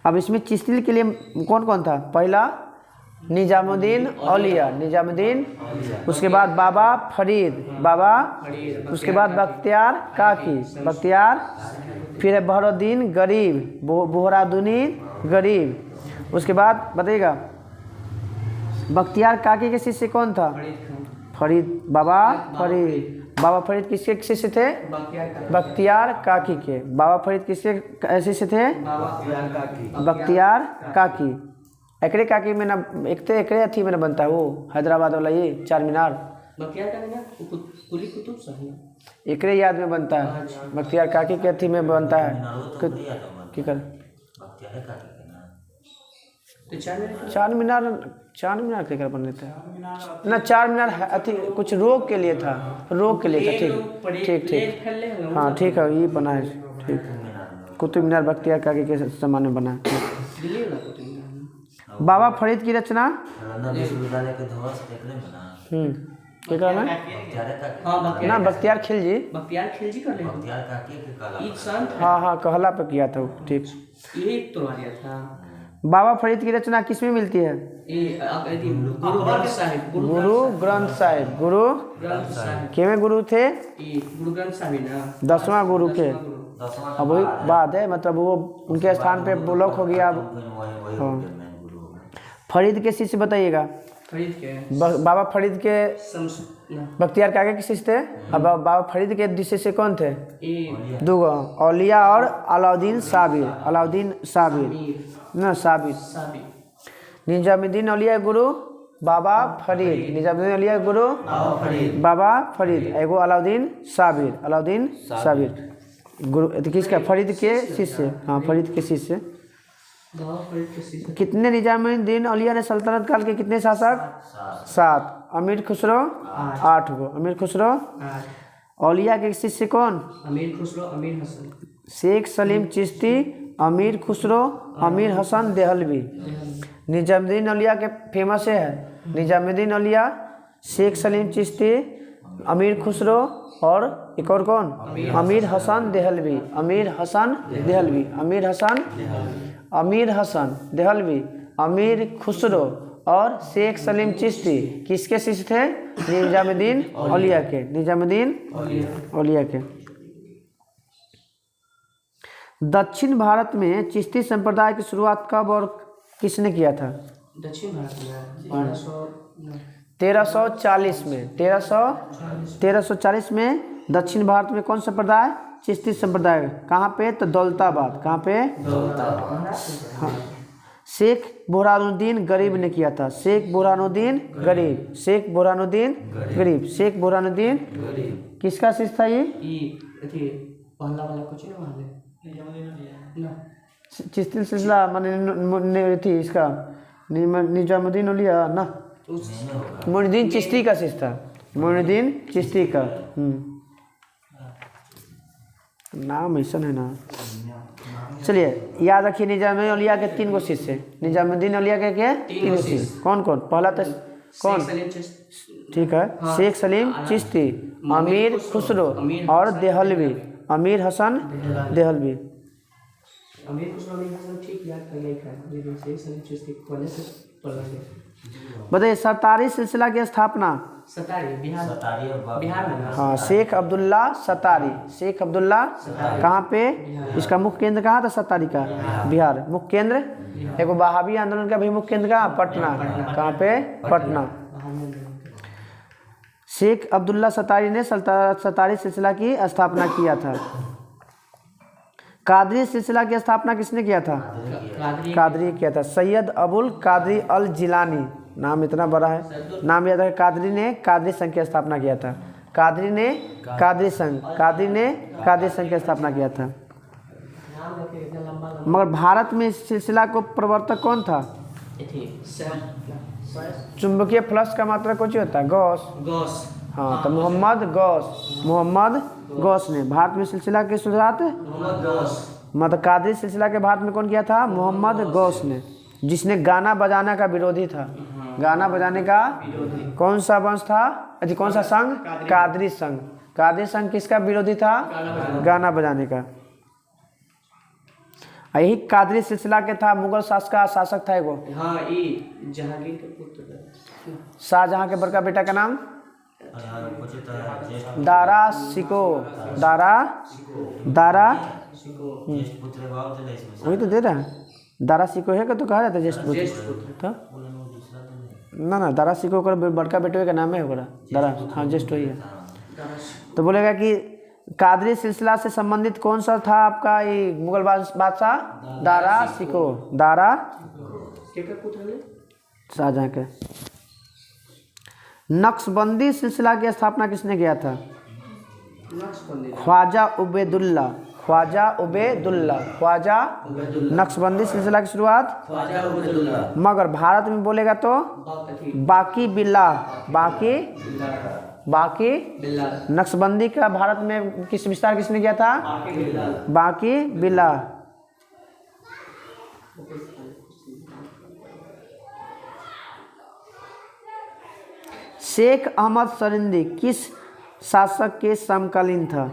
अब इसमें चिश्ती के लिए कौन कौन था? पहला निजामुद्दीन औलिया, निजामुद्दीन, उसके बाद बाबा फरीद, उसके बाद बख्तियार काकी, फिर है बहरुद्दीन गरीब, बोहरादुद्दीन गरीब। उसके बाद बताइएगा बख्तियार काकी के शिष्य कौन था? फरीद, बाबा फरीद किसके शिष्य थे? बख्तियार काकी के। बाबा फरीद किसके शिष्य थे? बख्तियार काकी। एकरे काकी में ना एक तो एकरे अथी में ना बनता है वो हैदराबाद वाला ये चार मीनार, एकरे याद में बनता है। बख्तियार काकी के अथी में बनता है। क्या कर चार मीनार के कर बन लेते हैं ना। चार मीनार अथी कुछ रोग के लिए था, ठीक। हाँ ठीक है, ये बना है ठीक। कुतुब मीनार बख्तियार काकी के ज़माने में बना है। बाबा फरीद की रचना क्या कहना ना? बख्तियार खिलजी कर ले। हाँ कहला पे किया था ठीक। बाबा फरीद की रचना किस में मिलती है? गुरु ग्रंथ साहिब। के गुरु थे? गुरु ग्रंथ साहिब ना 10वां गुरु के। अब वही बात है, मतलब वो उनके स्थान पे ब्लॉक हो गया। हाँ फरीद के शिष्य बताइएगा। बाबा फरीद के बख्तियार काकी के शिष्य थे। अब बाबा फरीद के शिष्य कौन थे? दो, औलिया और अलाउद्दीन साबिर। निजामुद्दीन औलिया गुरु बाबा फरीद, निजामुद्दीन औलिया गुरु बाबा फरीद, एगो अलाउद्दीन साबिर गुरु किसका? फरीद के शिष्य। हाँ फरीद के शिष्य। कितने निजामुद्दीन औलिया ने सल्तनत काल के कितने शासक? 7। अमीर खुसरो 8 गो। अमीर खुसरो औलिया के शिष्य कौन? अमीर खुसरो, अमीर हसन, शेख सलीम चिश्ती, अमीर खुसरो, अमीर हसन देहलवी। निजामुद्दीन औलिया के फेमस है निजामुद्दीन औलिया, शेख सलीम चिश्ती, अमीर खुसरो और एक और कौन? अमीर हसन देहलवी। अमीर खुसरो और शेख सलीम चिश्ती किसके शिष्य थे? निजामुद्दीन औलिया के। दक्षिण भारत में चिश्ती संप्रदाय की शुरुआत कब और किसने किया था? दक्षिण भारत में 1340 में 1340 में दक्षिण भारत में कौन संप्रदाय? चिश्ती संप्रदाय। कहाँ पे? तो दौलताबाद। कहाँ पे? हाँ शेख बुरहानुद्दीन गरीब ने किया था। शेख बुरहानुद्दीन गरीब किसका शिष्य था ये? पहला वाला कुछ ना चिश्ती सिलसिला माने थी इसका निजामुद्दीन औलिया ना, मोइनुद्दीन चिश्ती का शिष्य था। मोइनुद्दीन चिश्ती का नाम ऐसा है ना। चलिए याद रखिए निजामुद्दीन औलिया के 3 गो शिष्य। निजामुद्दीन औलिया के 3 गो शिष्य कौन कौन? पहला तो कौन? ठीक है, शेख सलीम चिश्ती, अमीर खुसरो और देहलवी, अमीर हसन देहलवी। अमीर खुसरो ठीक याद कर लिया शेख सलीम चिश्ती पहले से पढ़ लेंगे। बताइए सतारी सिलसिला की स्थापना? बिहार में। हाँ शेख अब्दुल्ला सतारी। कहाँ पे? इसका मुख्य केंद्र कहाँ था? सतारी का बिहार मुख्य केंद्र। एक वहाबी आंदोलन का भी मुख्य केंद्र कहाँ? पटना। कहाँ पे? पटना। शेख अब्दुल्ला सतारी ने सतारी सिलसिला की स्थापना किया था। कादरी सिलसिला की स्थापना किसने किया था? कादरी किया था। सैयद अबुल कादरी अल जिलानी, नाम इतना बड़ा है, नाम याद है। कादरी ने कादरी संघ की स्थापना किया था। कादरी ने कादरी संघ की स्थापना किया था। मगर भारत में इस सिलसिला को प्रवर्तक कौन था? चुंबकीय फ्लक्स का मात्रा कुछ होता है? गॉस। हाँ तो मोहम्मद गॉस ने भारत में सिलसिला की शुरुआत मतलब कादरी सिलसिला के भारत में कौन किया था? मोहम्मद गौस ने, जिसने गाना बजाना का विरोधी था। गाना बजाने का कौन सा वंश था, अजी कौन सा संघ, कादरी संघ। कादरी संघ किसका विरोधी था, गाना बजाने का। यही कादरी सिलसिला के था, मुगल शासक था एगो, हाँ ये जहांगीर के पुत्र शाहजहां के बड़का बेटा का नाम दारा सिको, दारा वही तो दे रहा है, दारा सिको है का तो कहा जाता है ज्येष्ठ पुत्र तो ना दारा सिको का बड़का बेटे का नाम है ओकरा दारा, हाँ ज्येष्ठ वही है। तो बोलेगा कि कादरी सिलसिला से संबंधित कौन सा था आपका ये मुगल बादशाह, दारा सिको, दारा शाहजहां के। नक्शबंदी सिलसिला की स्थापना किसने किया था, ख्वाजा उबैदुल्ला, ख्वाजा उबैदुल्ला, ख्वाजा। नक्शबंदी सिलसिला की शुरुआत, मगर भारत में बोलेगा तो बाकी बिल्ला, बाकी नक्शबंदी का भारत में किस विस्तार किसने किया था, बाकी बिल्ला। शेख अहमद सरिंदी किस शासक के समकालीन था,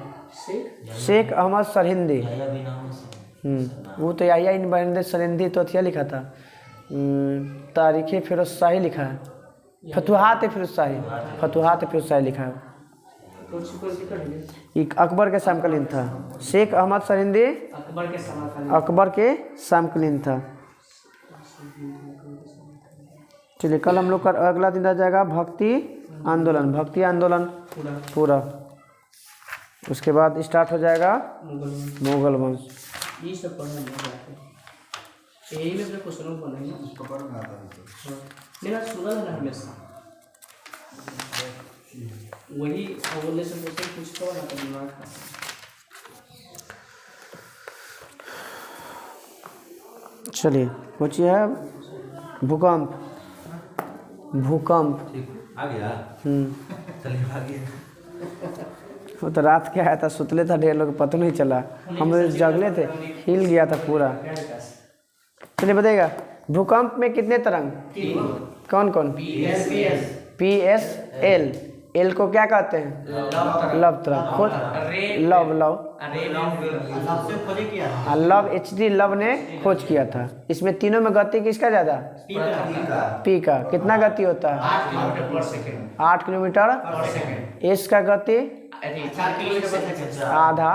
शेख अहमद सरिंदी, वो तो याहिया इन बंदे सरिंदी तो अथिया लिखा था, तारीख़ फिरोज शाही लिखा है, फतुहात फिरोज शाही लिखा है, एक अकबर के समकालीन था। शेख अहमद सरिंदी अकबर के समकालीन था। चलिए कल हम लोग का अगला दिन आ जाएगा भक्ति आंदोलन पूरा, उसके बाद स्टार्ट हो जाएगा मुगल वंश। ये सब पढ़ना यही में अपने क्वेश्चनों को बनाएंगे, मेरा सुना है ना हमेशा वही अगले से क्वेश्चन पूछता हुआ ना तो दिमाग का। चलिए पूछिए है भूकंप आ गया। चलिए आगे। वो तो रात के आया था, सुतले था ढेर लोग, पता नहीं चला, हम जगले थे, हिल गया था पूरा। चलिए बताइएगा भूकंप में कितने तरंग, कौन कौन, PS, एल को क्या कहते हैं, लव तरंग, लव HD लव ने खोज किया था। इसमें तीनों में गति किसका ज़्यादा, पी का। कितना गति होता है, 8 किलोमीटर। एस का गति आधा,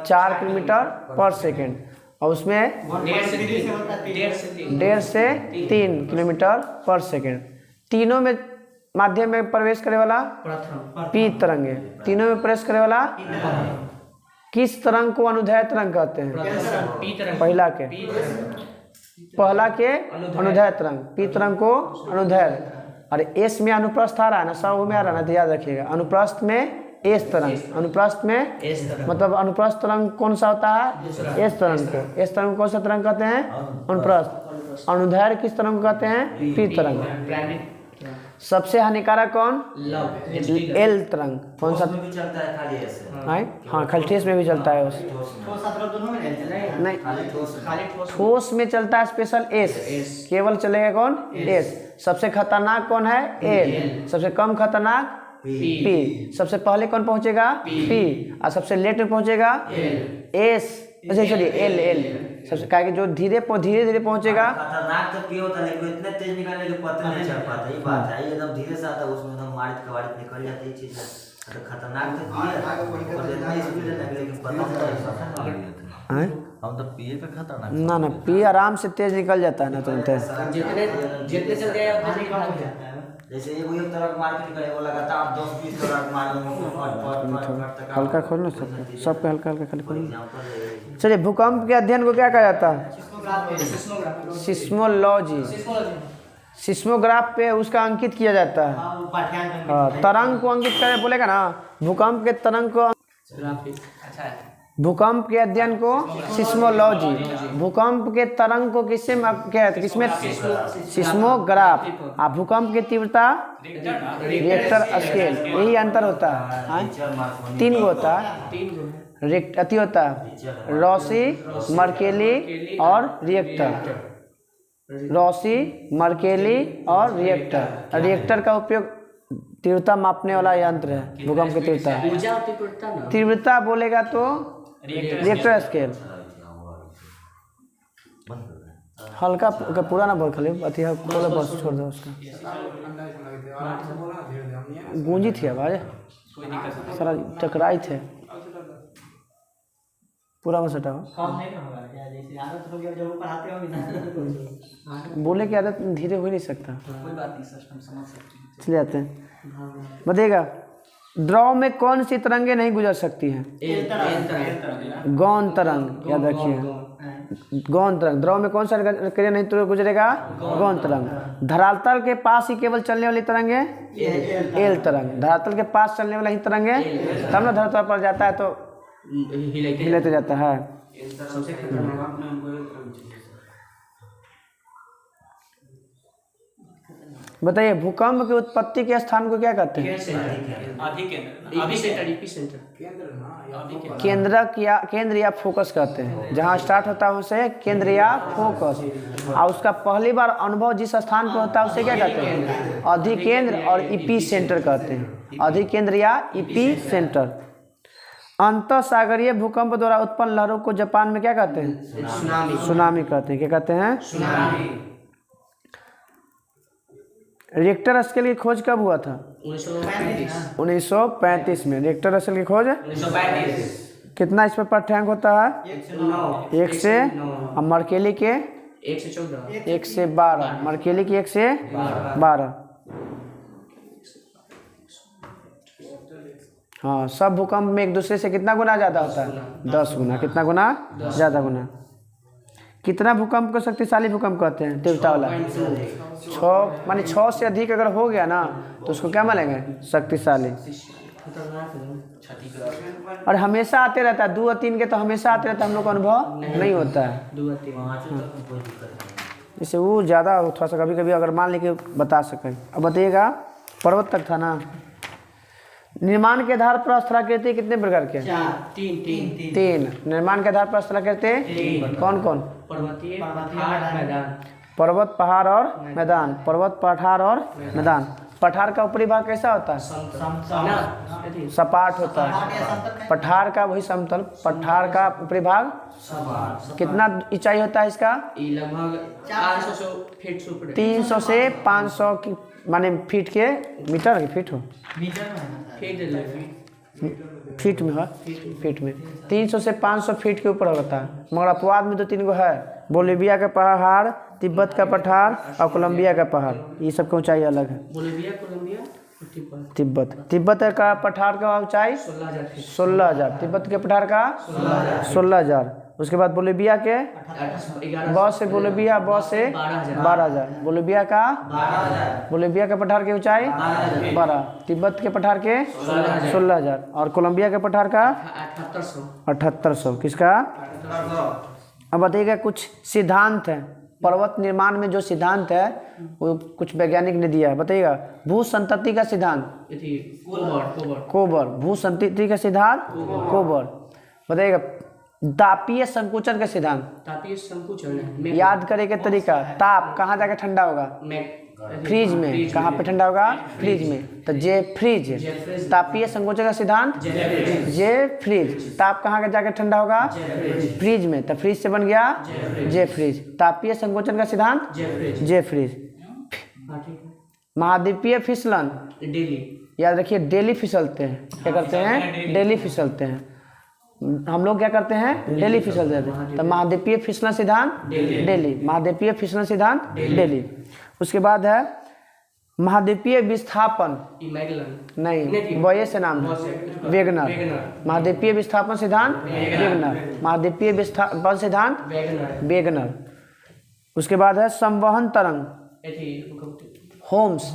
4 किलोमीटर पर सेकेंड, और उसमें 1.5 से 3 किलोमीटर पर सेकेंड। तीनों में माध्यम में प्रवेश करे वाला पी तरंग है। तीनों में प्रवेश करे वाला किस तरंग को अनुदैर्घ्य तरंग कहते हैं, पहला के अनुदैर्घ्य तरंग, पी तरंग को अनुदैर्घ्य। और एस में अनुप्रस्थ आ रहा है ना, सब में आ रहा है ना, तो याद रखिएगा अनुप्रस्थ में एस तरंग, अनुप्रस्थ में मतलब अनुप्रस्थ तरंग कौन सा होता है, एस तरंग को। एस तरंग कौन सा तरंग कहते हैं, अनुप्रस्थ। अनुदैर्घ्य किस तरंग को कहते हैं, पी तरंग। सबसे हानिकारक कौन, एल तरंग। कौन सा भी चलता है खाली ऐसे, हाँ खाली ठोस में भी चलता है उस नहीं, ठोस में चलता है स्पेशल एस, केवल चलेगा कौन, एस। सबसे खतरनाक कौन है, एल। सबसे कम खतरनाक पी। सबसे पहले कौन पहुंचेगा, पी, और सबसे लेट में पहुंचेगा एस। अच्छा चलिए एल सबसे क्या कि जो धीरे धीरे पहुंचेगा। खतरनाक तो पी होता है, लेकिन इतने तेज निकलने के पता नहीं चल पाता, ये बात है। ये एकदम धीरे से आता है, उसमें एकदम मारित कवारित निकल जाती है चीज। तो खतरनाक तो पी है, और इतना स्पीड है लेकिन पता नहीं। हम तो पिए पे खतरनाक ना पी आराम से तेज निकल जाता है ना, तुरंत। जितने चल गए पानी कम हो जाता है। जैसे एक तरफ मार के निकले, वो लगातार 10-20 तरफ मार, हल्का खोलना सबका हल्का खोलना। चलिए भूकंप के अध्ययन को क्या कहा जाता है, सिस्मोलॉजी। सिस्मोग्राफ पे उसका अंकित किया जाता है। तरंग को अंकित करे बोलेगा ना, भूकंप के तरंग को, भूकंप के अध्ययन को सिस्मोलॉजी। भूकंप के तरंग को किससे क्या है, किसमें, सिस्मोग्राफ। और भूकंप की तीव्रता रिएक्टर स्केल। यही अंतर होता है, 3 गो होता है, अति होता है रॉसी, मर्केली और रिएक्टर। रॉसी, मर्केली और रिएक्टर। रिएक्टर का उपयोग तीव्रता मापने वाला यंत्र है, भूकंप की तीव्रता। ऊर्जा और तीव्रता ना। तीव्रता बोलेगा तो रिएक्टर स्केल। हल्का पूरा ना बोल, खाली अति खोले बस छोड़ दो उसका। गूंजी थी आवाज, सारा टकराई थे। पूरा में सटा हो, बोले की आदत धीरे हो नहीं सकता। चले जाते हैं। बताइएगा, द्रव में कौन सी तरंगे नहीं गुजर सकती हैं? गौण तरंग, याद रखिए, गौण तरंग। द्रव में कौन सा क्रिया नहीं तो गुजरेगा? गौण तरंग। धरातल के पास ही केवल चलने वाली तरंगे एल तरंग। धरातल के पास चलने वाला ही तरंगे, तब ना धरातल पर जाता है तो हिलते जाता है। बताइए, भूकंप की उत्पत्ति के स्थान को क्या कहते हैं? केंद्र या फोकस कहते हैं। जहाँ स्टार्ट होता है उसे केंद्र या फोकस, और उसका पहली बार अनुभव जिस स्थान पर होता है उसे क्या कहते हैं? अधिकेंद्र और इपी सेंटर कहते हैं। अधिकेंद्र या इपी सेंटर। अंतःसागरीय भूकंप द्वारा उत्पन्न लहरों को जापान में क्या कहते हैं? सुनामी कहते हैं। क्या कहते हैं? रिएक्टर स्केल की खोज कब हुआ था? 1935 में। रिएक्टर स्केल की खोज 1935। कितना इस पर पाठ्यांक होता है? 1 से, और मर्केली के 1 से 12। मर्केली की 1 से 12। हाँ, सब भूकंप में एक दूसरे से कितना गुना ज़्यादा होता है? 10 गुना। कितना गुना? ज़्यादा गुना। कितना भूकंप को शक्तिशाली भूकंप कहते हैं? तीव्रता वाला 6, माने 6 से अधिक अगर हो गया ना तो उसको क्या मानेंगे? शक्तिशाली। और हमेशा आते रहता है, 2 और 3 के तो हमेशा आते रहता है, हम लोग को अनुभव नहीं होता है। जैसे वो ज़्यादा थोड़ा सा कभी कभी अगर मान लेके बता सकें। अब बताइएगा, पर्वत तक था ना। निर्माण के आधार पर स्थलाकृति कितने प्रकार के? 3। निर्माण के आधार पर स्थलाकृति कौन कौन? पर्वतीय, पठार, मैदान। पर्वत, पहाड़ और मैदान। पर्वत, पठार और मैदान। पठार का ऊपरी भाग कैसा होता है? सपाट होता है। पठार का वही समतल। पठार का ऊपरी भाग कितना ऊंचाई होता है इसका? लगभग 400 फीट से ऊपर। 300 से 500 की माने फीट के मीटर की फीट हो फीट में है। फीट में 300 से 500 फीट के ऊपर होता है। मगर अपवाद में 2-3 गो है। बोलिविया का पहाड़, तिब्बत का पठार और कोलंबिया का पहाड़। ये सब की ऊंचाई अलग है। बोलिविया, कोलंबिया, तिब्बत का पठार का ऊंचाई 16,000। तिब्बत के पठार का 16,000। उसके बाद बोलिविया के बॉस से बोलिविया 12,000। बोलिविया का पठार की ऊंचाई 12। तिब्बत के पठार के 16,000 और कोलंबिया के पठार का 7800। किसका? अब बताइएगा, कुछ सिद्धांत है पर्वत निर्माण में। जो सिद्धांत है वो कुछ वैज्ञानिक ने दिया है। बताइएगा, भू संतति का सिद्धांत कोबर। भू संतति का सिद्धांत कोबर। बताइएगा, तापीय संकुचन का सिद्धांत। तापीय संकुचन याद करे के तरीका। ताप कहाँ जाके ठंडा होगा? फ्रीज में। कहाँ पे ठंडा होगा? फ्रीज में। तो जे फ्रीज। तापीय संकोचन का सिद्धांत जे फ्रीज। ताप कहाँ जाके ठंडा होगा? फ्रीज में। तो फ्रीज से बन गया जे फ्रीज। तापीय संकोचन का सिद्धांत जे फ्रीज। महाद्वीपीय फिसलन याद रखिए, डेली फिसलते हैं। क्या करते हैं? डेली फिसलते हैं। हम लोग क्या करते हैं? डेली फिसलते हैं। तो महाद्वीपीय फिसलन सिद्धांत डेली। महाद्वीपीय फिसलन सिद्धांत डेली। उसके बाद है महाद्वीपीय विस्थापन। नहीं, बॉये से नाम है, वेगनर। महाद्वीपीय विस्थापन सिद्धांत वेगनर। महाद्वीपीय विस्थापन सिद्धांत वेगनर। उसके बाद है संवहन तरंग, होम्स।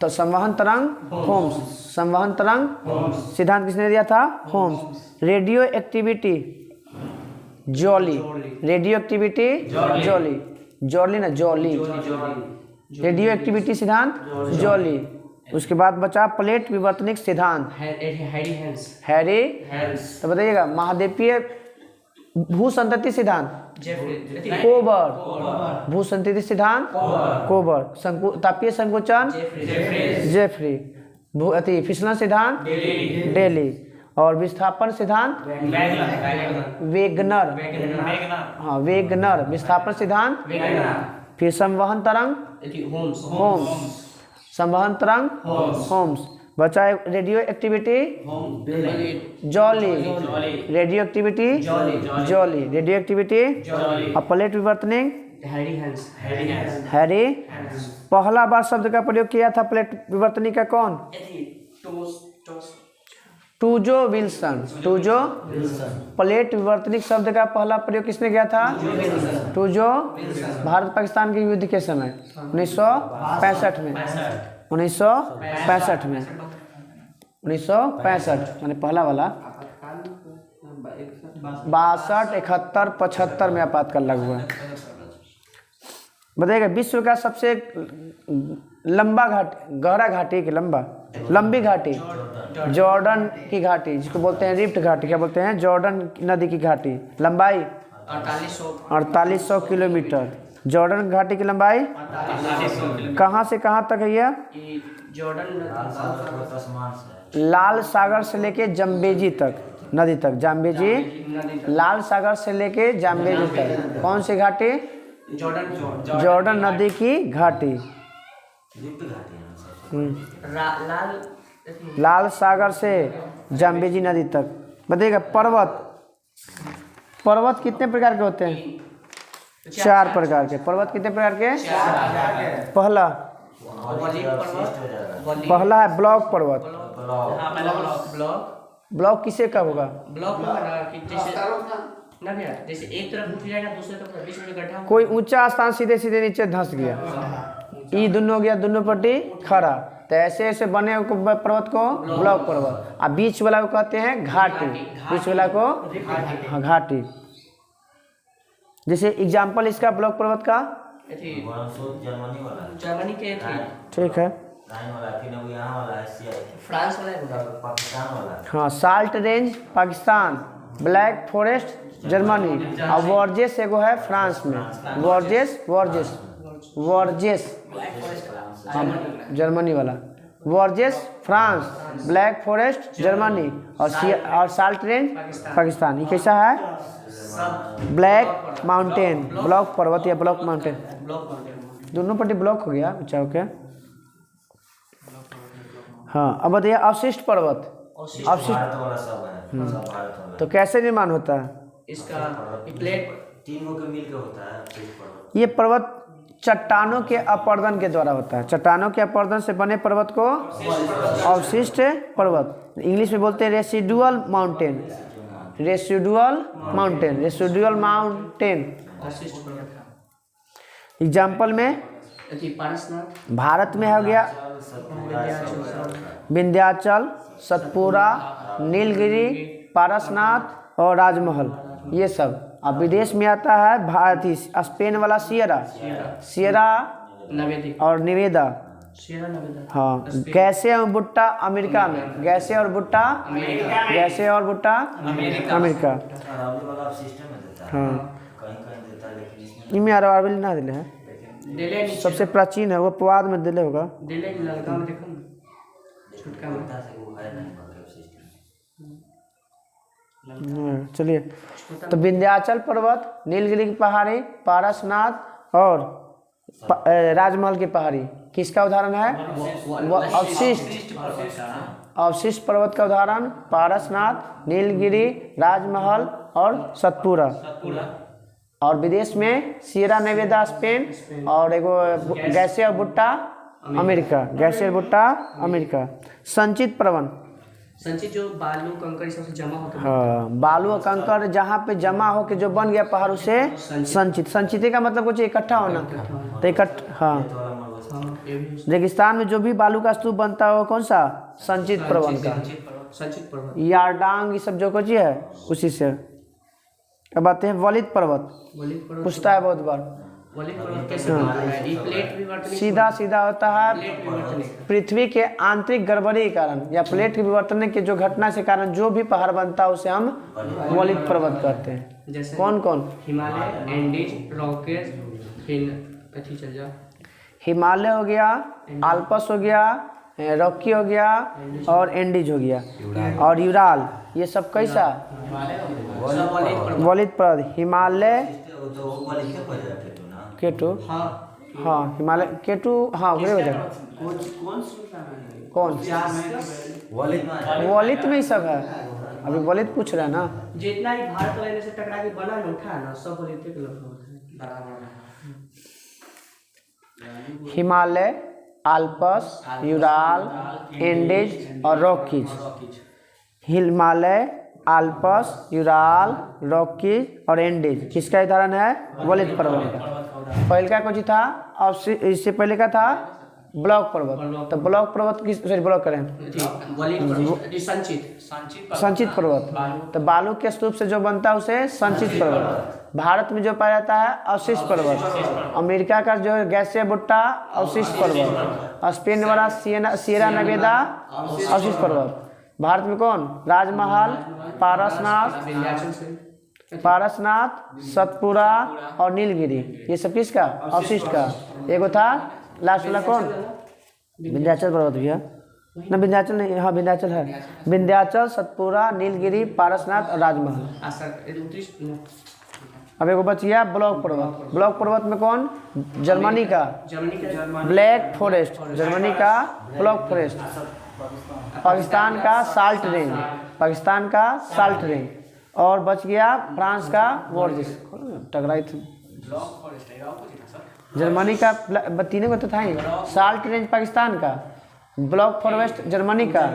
तो संवहन तरंग होम्स। संवहन तरंग सिद्धांत किसने दिया था? Holmes. Radioactivity Joly. Radioactivity Joly. Joly ना जॉली। रेडियो एक्टिविटी सिद्धांत जॉली। उसके बाद बचा प्लेट विवर्तनिक सिद्धांत हैरी। तो बताइएगा, महाद्वीपीय भू संतति सिद्धांत जेफ्री कोबर, भू संतति सिद्धांत कोबर, तापीय संकुचन जेफ्री, भू अति फिसलन सिद्धांत डेली, और विस्थापन सिद्धांत वेगनर, हाँ वेगनर, विस्थापन सिद्धांत, फिर संवहन तरंग होम्स, संवहन तरंग होम्स, बचा radio activity Joly, radioactivity Joly, radio activity और प्लेट विवर्तनिक हैरी। पहला बार शब्द का प्रयोग किया था प्लेट विवर्तनिक का कौन? टूजो विल्सन, टूजो प्लेट विवर्तनिक शब्द का पहला प्रयोग किसने किया था? टूजो, भारत पाकिस्तान के युद्ध के समय 1965 में, 1965 में, 1965 मैंने पहला वाला 62, 71, 75 में आपातकाल लागू हुआ। बताइएगा विश्व का सबसे लंबा घाटी, गहरा घाटी की लंबी घाटी जॉर्डन की घाटी, जिसको बोलते हैं रिफ्ट घाटी, क्या बोलते हैं? जॉर्डन नदी की घाटी, लंबाई 4800 किलोमीटर। जॉर्डन घाटी की लंबाई कहाँ से कहाँ तक है यह? लाल सागर से लेके जम्बेजी तक नदी तक, जाम्बेजी, लाल सागर से लेके जाम्बेजी तक। कौन सी घाटी? जॉर्डन नदी की घाटी। लाल सागर से जाम्बेजी नदी तक। बताइएगा पर्वत कितने प्रकार के होते हैं? 4 प्रकार के। पर्वत कितने प्रकार के? पहला है ब्लॉक पर्वत। ब्लॉक किसे कब होगा? जैसे एक तरफ उठ जाएगा दूसरे तरफ बीच में गड्ढा, कोई ऊंचा स्थान सीधे सीधे नीचे धंस गया, ये दोनों हो गया, दोनों पट्टी खड़ा, तो ऐसे ऐसे बने पर्वत को ब्लॉक पर्वत। और बीच वाला को कहते हैं घाटी, बीच वाला को घाटी। जैसे एग्जाम्पल इसका ब्लॉक पर्वत का जर्मनी के ठीक है, फ्रांस वाला, हाँ salt range Pakistan, black forest Germany, और वॉर्जेस एगो है फ्रांस में, वॉर्जेस हाँ जर्मनी वाला, वॉर्जेस फ्रांस, ब्लैक फॉरेस्ट जर्मनी, और साल्ट रेंज पाकिस्तान। ये कैसा है? ब्लैक माउंटेन, ब्लॉक पर्वत या ब्लॉक माउंटेन, दोनों पट्टी ब्लॉक हो गया। अच्छा ओके, हाँ अब बताइए अवशिष्ट पर्वत। अवशिष्ट तो कैसे निर्माण होता है इसका? प्लेट 3 के मिल के होता है। ये पर्वत चट्टानों के अपर्दन के द्वारा होता है। चट्टानों के अपर्दन से बने पर्वत को अवशिष्ट पर्वत, इंग्लिश में बोलते हैं residual mountain, residual mountain. Example में भारत में हो गया विंध्याचल, सतपुरा, नीलगिरी, पारसनाथ और राजमहल, ये सब। अब विदेश में आता है भारतीय स्पेन वाला सियरा और निवेदा, हाँ। गैसे और भुट्टा अमेरिका में, गैसे और भुट्टा अमेरिका, हाँ। इनमें अरवल ना दिले है, सबसे प्राचीन है वो पवाद में दिले होगा। चलिए, तो विंध्याचल पर्वत, नीलगिरी की पहाड़ी, पारसनाथ और राजमहल की पहाड़ी किसका उदाहरण है? अवशिष्ट पर्वत का उदाहरण पारसनाथ, नीलगिरी, राजमहल और सतपुरा। और विदेश में सियरा नेवेदा स्पेन, और एगो गैसे और भुट्टा अमेरिका। संचित पर्वत, संचित जो बालू कंकड़ सबसे जमा होकर, हाँ बालू और कंकड़ जहाँ पे जमा होकर जो बन गया पहाड़ उसे संचित। संचित का मतलब कुछ इकट्ठा होना, तो इकट्ठा, हाँ। रेगिस्तान में जो भी बालू का स्तूप बनता है वो कौन सा? संचित पर्वत का। यारडांग ये सब जो कुछ है उसी से। अब आते हैं वलित पर्वत, पूछता है बहुत बार, वलित पर्वत कैसे बनता है? ये प्लेट विवर्तन सीधा सीधा होता है प्लेट विवर्तन पृथ्वी के आंतरिक गड़बड़ी के कारण या प्लेट के विवर्तन के जो घटना के कारण जो भी पहाड़ बनता है उसे हम वलित पर्वत कहते हैं। जैसे कौन कौन? हिमालय, एंडीज, रॉकेट, फिर अथी चल जा हिमालय हो गया, आल्पस हो गया, रॉकी हो गया और एंडीज हो गया और यूराल, ये सब कैसा सब वलित पर्वत। वलित पर्वत। हिमालय तो वो वाले क्या पड़ जाते थे ना? केटू, हाँ हाँ हिमालय केटू, हाँ वही हो जाएगा। कौन वलित में ही सब है, अभी वलित पूछ रहे हैं ना। जितना ही भारत वाले से टकरा के बना है उठा है ना, सब वलित के लगभग होता है बराबर। हिमालय, आल्पस, यूराल, एंडीज और Rockies. Himalaya, Alps, Ural, Rockies और एंडीज किसका उदाहरण है? वलित पर्वत का। पहले का कौन था? और इससे पहले का था ब्लॉक पर्वत। तो ब्लॉक पर्वत किस सॉरी ब्लॉक करें संचित पर्वत। तो बालू के स्तूप से जो बनता है उसे संचित पर्वत। भारत में जो पाया जाता है अवशिष्ट पर्वत। अमेरिका का जो गैसीय भुट्टा अवशिष्ट पर्वत। और स्पेन वाला सियरा नेवेदा अवशिष्ट पर्वत। भारत में कौन? राजमहल, पारसनाथ, सतपुरा और नीलगिरी, ये सब किसका? अवशिष्ट का। एगो था लास्ट वाला कौन? विंध्याचल पर्वत भी है ना? विंध्याचल नहीं, हाँ विंध्याचल है। विंध्याचल, सतपुरा, नीलगिरी, पारसनाथ और राजमहल। अब एगो बच गया ब्लॉक पर्वत। ब्लॉक पर्वत में कौन? जर्मनी का ब्लैक फॉरेस्ट, जर्मनी का ब्लॉक फॉरेस्ट, पाकिस्तान का साल्ट रेंज, पाकिस्तान का साल्ट रेंज, और बच गया फ्रांस का वॉर्जिस। टकराई थी जर्मनी का, तीनों को तो था ही। साल्ट रेंज पाकिस्तान का, ब्लॉक फॉरेस्ट जर्मनी का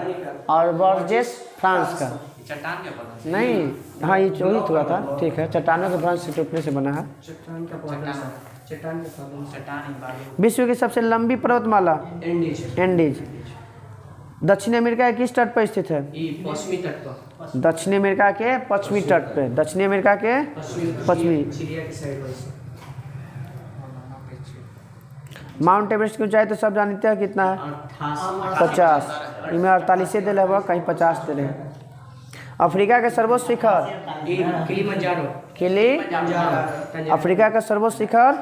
और वॉर्जिस फ्रांस का। नहीं, हाँ ये वही हुआ था। ठीक है, चट्टानों के फ्रांस से टूटने से बना है। विश्व की सबसे लंबी पर्वतमाला एंडीज दक्षिण अमेरिका के किस तट पर स्थित है? पश्चिमी तट पर। दक्षिण अमेरिका के पश्चिमी तट पे। दक्षिण अमेरिका के पश्चिमी। सीरिया की साइड वैसे। माउंट एवरेस्ट की ऊंचाई तो सब जानते हैं कितना है? 50। इनमें 48 दे हुआ, कहीं 50 दे रहे। अफ्रीका के सर्वोच्च शिखर अफ्रीका का सर्वोच्च शिखर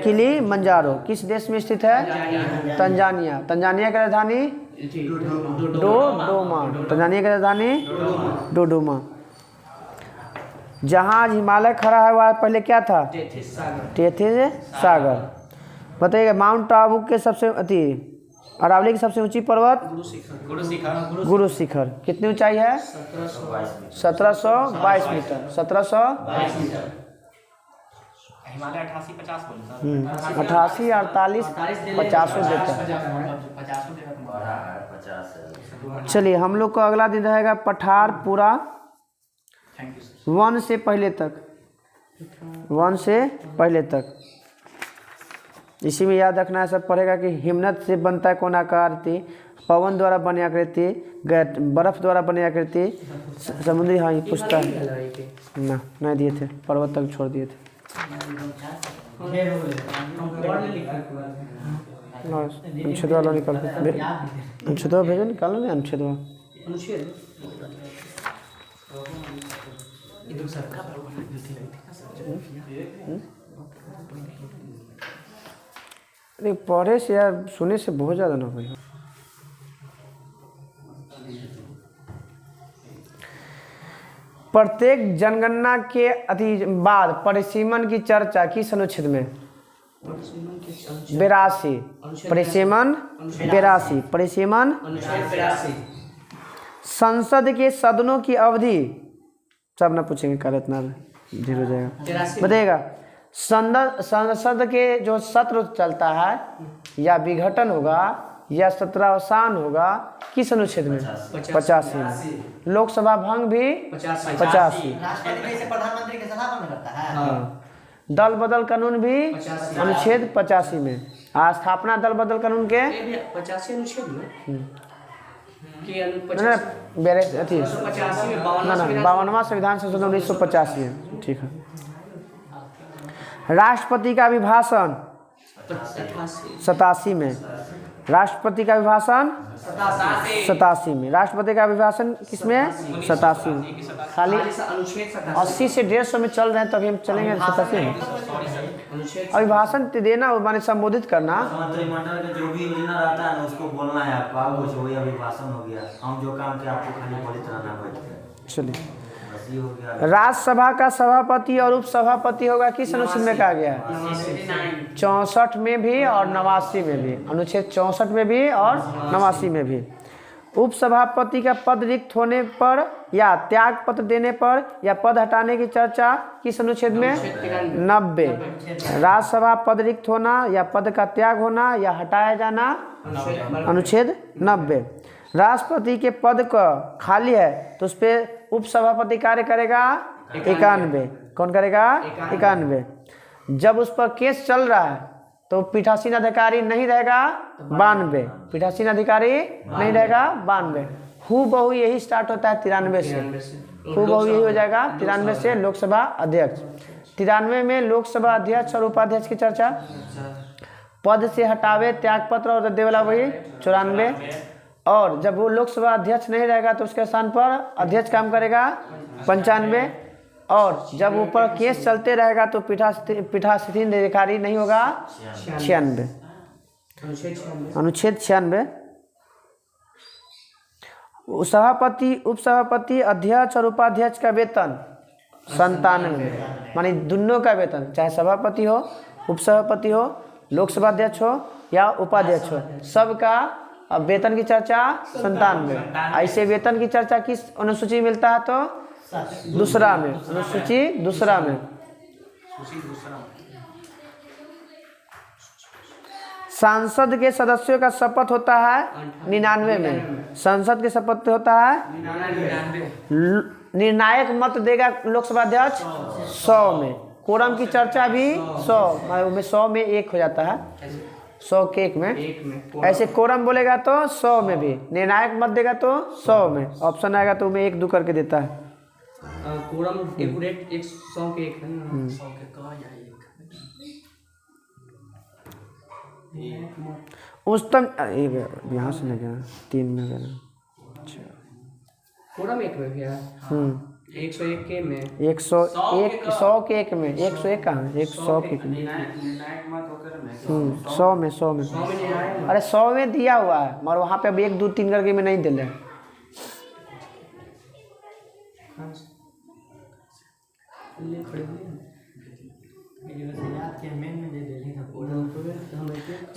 किलिमंजारो किस देश में स्थित है? तंजानिया। तंजानिया की राजधानी डोडोमा। तंजानिया की राजधानी डोडोमा। जहाँ आज हिमालय खड़ा है वह पहले क्या था? टेथिस सागर। बताइएगा माउंट आबू के सबसे अरावली की सबसे ऊंची पर्वत गुरु शिखर। कितनी ऊंचाई है? 1722 मीटर। 1722 मीटर। हिमालय 88 50 88 48 50 देता है। चलिए हम लोग को अगला दिन रहेगा पठारपुरा। 1 से पहले तक, 1 से पहले तक। इसी में याद रखना है, सब पढ़ेगा कि हिमनद से बनता है कौन आकृति, पवन द्वारा बने आकृति, बर्फ द्वारा बने आकृति, समुद्री। हाँ ये पूछता है ना, नहीं दिए थे, पर्वत तक छोड़ दिए थे। अनुच्छेद वाला निकाल अनुच्छेद भेजो, निकालो ना अनुच्छेद। अरे पढ़े से या सुने से बहुत ज़्यादा ना भाई। प्रत्येक जनगणना के बाद परिसीमन की चर्चा किस अनुच्छेद में? 82। परिसीमन 82। परिसीमन। संसद के सदनों की अवधि सब ना पूछेंगे, कल इतना देर हो जाएगा। बताइएगा संसद के जो सत्र चलता है या विघटन होगा या सत्रावसान होगा किस अनुच्छेद में? 85 में। लोकसभा भंग भी 85। प्रधानमंत्री के सलाह में करता है। हाँ। दल बदल कानून भी अनुच्छेद 85 में। स्थापना दल बदल कानून के 85 अनुच्छेद में ना 52वां संविधान संशोधन 1985 है। ठीक है। राष्ट्रपति का अभिभाषण 87 में। राष्ट्रपति का अभिभाषण 87 में। राष्ट्रपति का अभिभाषण किसमें? 87 में। खाली 80 से 150 में चल रहे हैं, तभी हम चलेंगे 87 में। अभिभाषण देना माने संबोधित करना। मंत्रिमंडल का जो भी योजना रहता है ना उसको बोलना है आपको, आप कुछ वही अभिभाषण हो गया। हम जो काम किया आपको खाली बोलित रहना बैठ। चलिए, बस ये हो गया। राज्यसभा का सभापति और उपसभापति होगा किस अनुच्छेद में कहा गया है? 64 में भी और 89 में भी। अनुच्छेद 64 में भी और 89 में भी। उपसभापति का पद रिक्त होने पर या त्याग पत्र देने पर या पद हटाने की चर्चा किस अनुच्छेद में? 90। राज्यसभा पद रिक्त होना या पद का त्याग होना या हटाया जाना अनुच्छेद 90। राष्ट्रपति के पद का खाली है तो उस पर उपसभापति कार्य करेगा 91। कौन करेगा? 91। जब उस पर केस चल रहा है तो पीठासीन अधिकारी नहीं रहेगा 92। पीठासीन अधिकारी नहीं रहेगा 92। हु बहु यही स्टार्ट होता है 93 से। हु बहु यही हो जाएगा 93 से। लोकसभा अध्यक्ष 93 में लोकसभा अध्यक्ष और उपाध्यक्ष की चर्चा। पद से हटावे त्यागपत्र और देवला वही 94। और जब वो लोकसभा अध्यक्ष नहीं रहेगा तो उसके स्थान पर अध्यक्ष काम करेगा 95। और जब ऊपर केस चलते रहेगा तो पीठासीन अधिकारी नहीं होगा 96। अनुच्छेद 96। सभापति, उपसभापति, अध्यक्ष और उपाध्यक्ष का वेतन 97। मानी दोनों का वेतन, चाहे सभापति हो, उपसभापति हो, लोकसभा अध्यक्ष हो या उपाध्यक्ष हो, सबका वेतन की चर्चा 97। ऐसे वेतन की चर्चा किस अनुसूची मिलता है? तो दूसरा में। अनुसूची दूसरा में। सांसद के सदस्यों का शपथ होता है 99 में। संसद के शपथ होता है निर्णायक मत देगा लोकसभा अध्यक्ष 100 में। कोरम की चर्चा भी 100 में 100 में 1 हो जाता है। 100 के 1 में। ऐसे कोरम बोलेगा तो 100 में भी। निर्णायक मत देगा तो 100 में। ऑप्शन आएगा तो मैं 1 2 करके देता है। कोरम एक्यूरेट 100 के 1 है। 100 के कहा जाए उच्चतम यहाँ से नहीं गया 3 में गया। अच्छा, कोरम 1 में भी है। 101 के में 101 100 के 1 में 101 कहाँ है? 100 के 1 में 100 में 100 में। अरे 100 में दिया हुआ है मगर वहाँ पे अब 1 2 3 करके में नहीं दिले।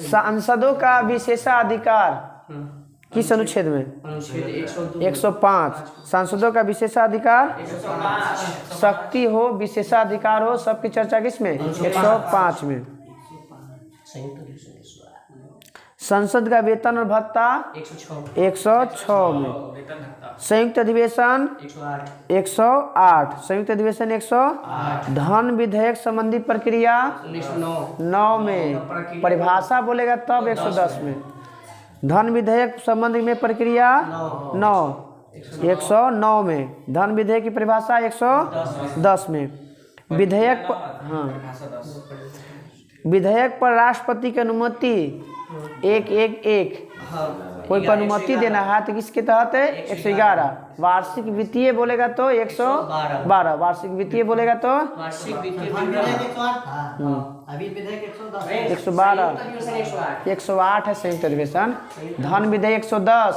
सांसदों का विशेषाधिकार किस अनुच्छेद में? अनुच्छेद 105। सांसदों का विशेषाधिकार शक्ति हो, विशेषाधिकार हो, सबकी चर्चा किस में? 105 में। संसद का वेतन और भत्ता 106 में। संयुक्त अधिवेशन 108। संयुक्त अधिवेशन 108। धन विधेयक संबंधी प्रक्रिया 9 में। परिभाषा बोलेगा तब 110 में। धन विधेयक संबंधी में प्रक्रिया 109 में। धन विधेयक की परिभाषा 110 में। विधेयक विधेयक पर राष्ट्रपति की अनुमति 111। कोई पर अनुमति देना है तो किसके तहत है? 111। वार्षिक वित्तीय बोलेगा तो 112। वार्षिक वित्तीय बोलेगा तो 112। 108 है संयुक्त अधिवेशन। धन विधेयक 110।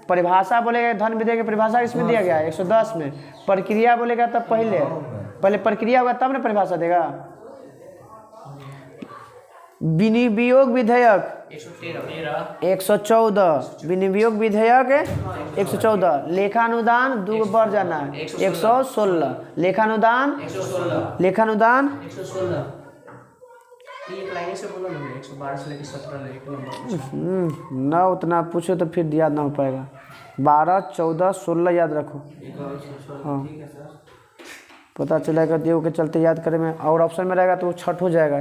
परिभाषा बोलेगा धन विधेयक की परिभाषा किसमें दिया गया है? 110 में। प्रक्रिया बोलेगा तब पहले प्रक्रिया होगा तब ना परिभाषा देगा। विनियोग विधेयक 114। विनियोग विधेयक 114। लेखानुदान 2 बढ़ जाना है 116। लेखानुदान 116। एक लाइन से बोलो ना 112 से लेकर 17 ना उतना पूछो तो फिर याद ना हो पाएगा। 12 14 16 याद रखो। हाँ पता चलेगा देव के चलते याद करे में। और ऑप्शन में रहेगा तो वो छठ हो जाएगा।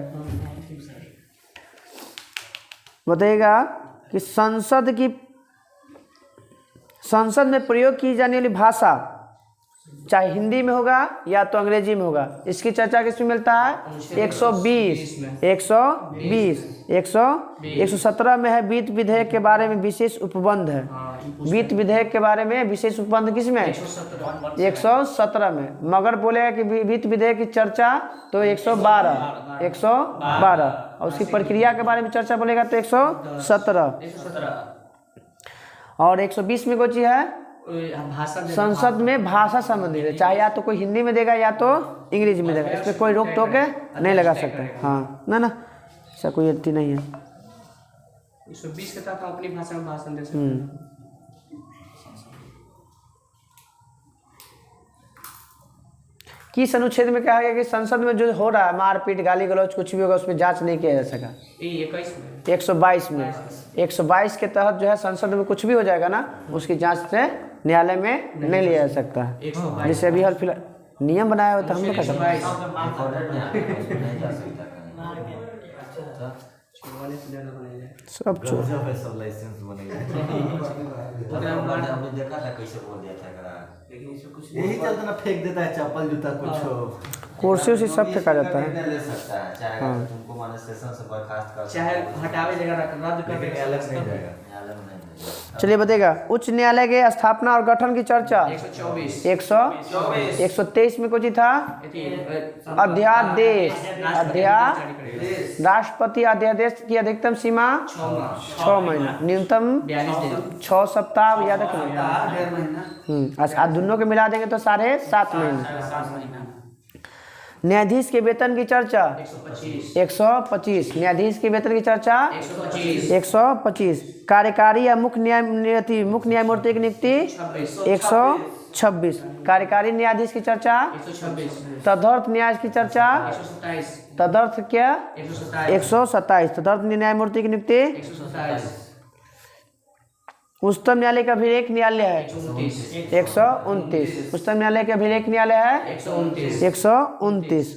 बताइएगा कि संसद में प्रयोग की जाने वाली भाषा चाहे हिंदी में होगा या तो अंग्रेजी में होगा। इसकी चर्चा किसमें मिलता है? 120, 120, 117 में है वित्त विधेयक के बारे में विशेष उपबंध है। वित्त विधेयक के बारे में विशेष उपबंध किसमें? 117 में। मगर बोलेगा कि वित्त विधेयक की चर्चा तो 112 और उसकी प्रक्रिया के बारे में चर्चा बोलेगा तो 117 और 120 में कोई चीज है संसद में भाषा संबंधित है, चाहे या तो कोई हिंदी में देगा या तो इंग्लिश में देगा, इस पर कोई रोक टोक नहीं लगा सकता। हाँ ना ऐसा कोई अति नहीं है। 120 के तहत अपनी भाषा में भाषण दे सकते हैं। किस अनुच्छेद में कहा गया कि संसद में जो हो रहा है मारपीट गाली गलौज कुछ भी होगा उसमें जांच नहीं किया जा सका? 122 में 122 के तहत जो है संसद में कुछ भी हो जाएगा ना उसकी जांच से न्यायालय में नहीं लिया जा सकता है। जैसे अभी हाल फिलहाल नियम बनाया हुआ था हम लोग का सब लाइसेंस बनेगा। देखा था कैसे बोल दिया था यही चलते ना फेंक देता है चप्पल जूता कुछ कुर्सी उसी सब फेंका जाता है। ले सकता है चाहे तुमको माने स्टेशन से बर्खास्त कर चाहे हटावे जगह रद्द कर नहीं जाएगा। चलिए बताइएगा उच्च न्यायालय के स्थापना और गठन की चर्चा 123 में कुछ था अध्यादेश राष्ट्रपति अध्यादेश की अधिकतम सीमा 6 महीना न्यूनतम 6 सप्ताह याद रखिए। दोनों के मिला देंगे तो 7.5 महीने। न्यायाधीश के वेतन की चर्चा 125 न्यायाधीश के वेतन की चर्चा 125 कार्यकारी या मुख्य न्यायमूर्ति की नियुक्ति 126 कार्यकारी न्यायाधीश की चर्चा तदर्थ न्यायाधीश की चर्चा तदर्थ क्या 127 तदर्थ न्यायमूर्ति की नियुक्ति 127 उच्चतम न्यायालय का अभिलेख न्यायालय है 129 उच्चतम न्यायालय का अभिलेख न्यायालय है 129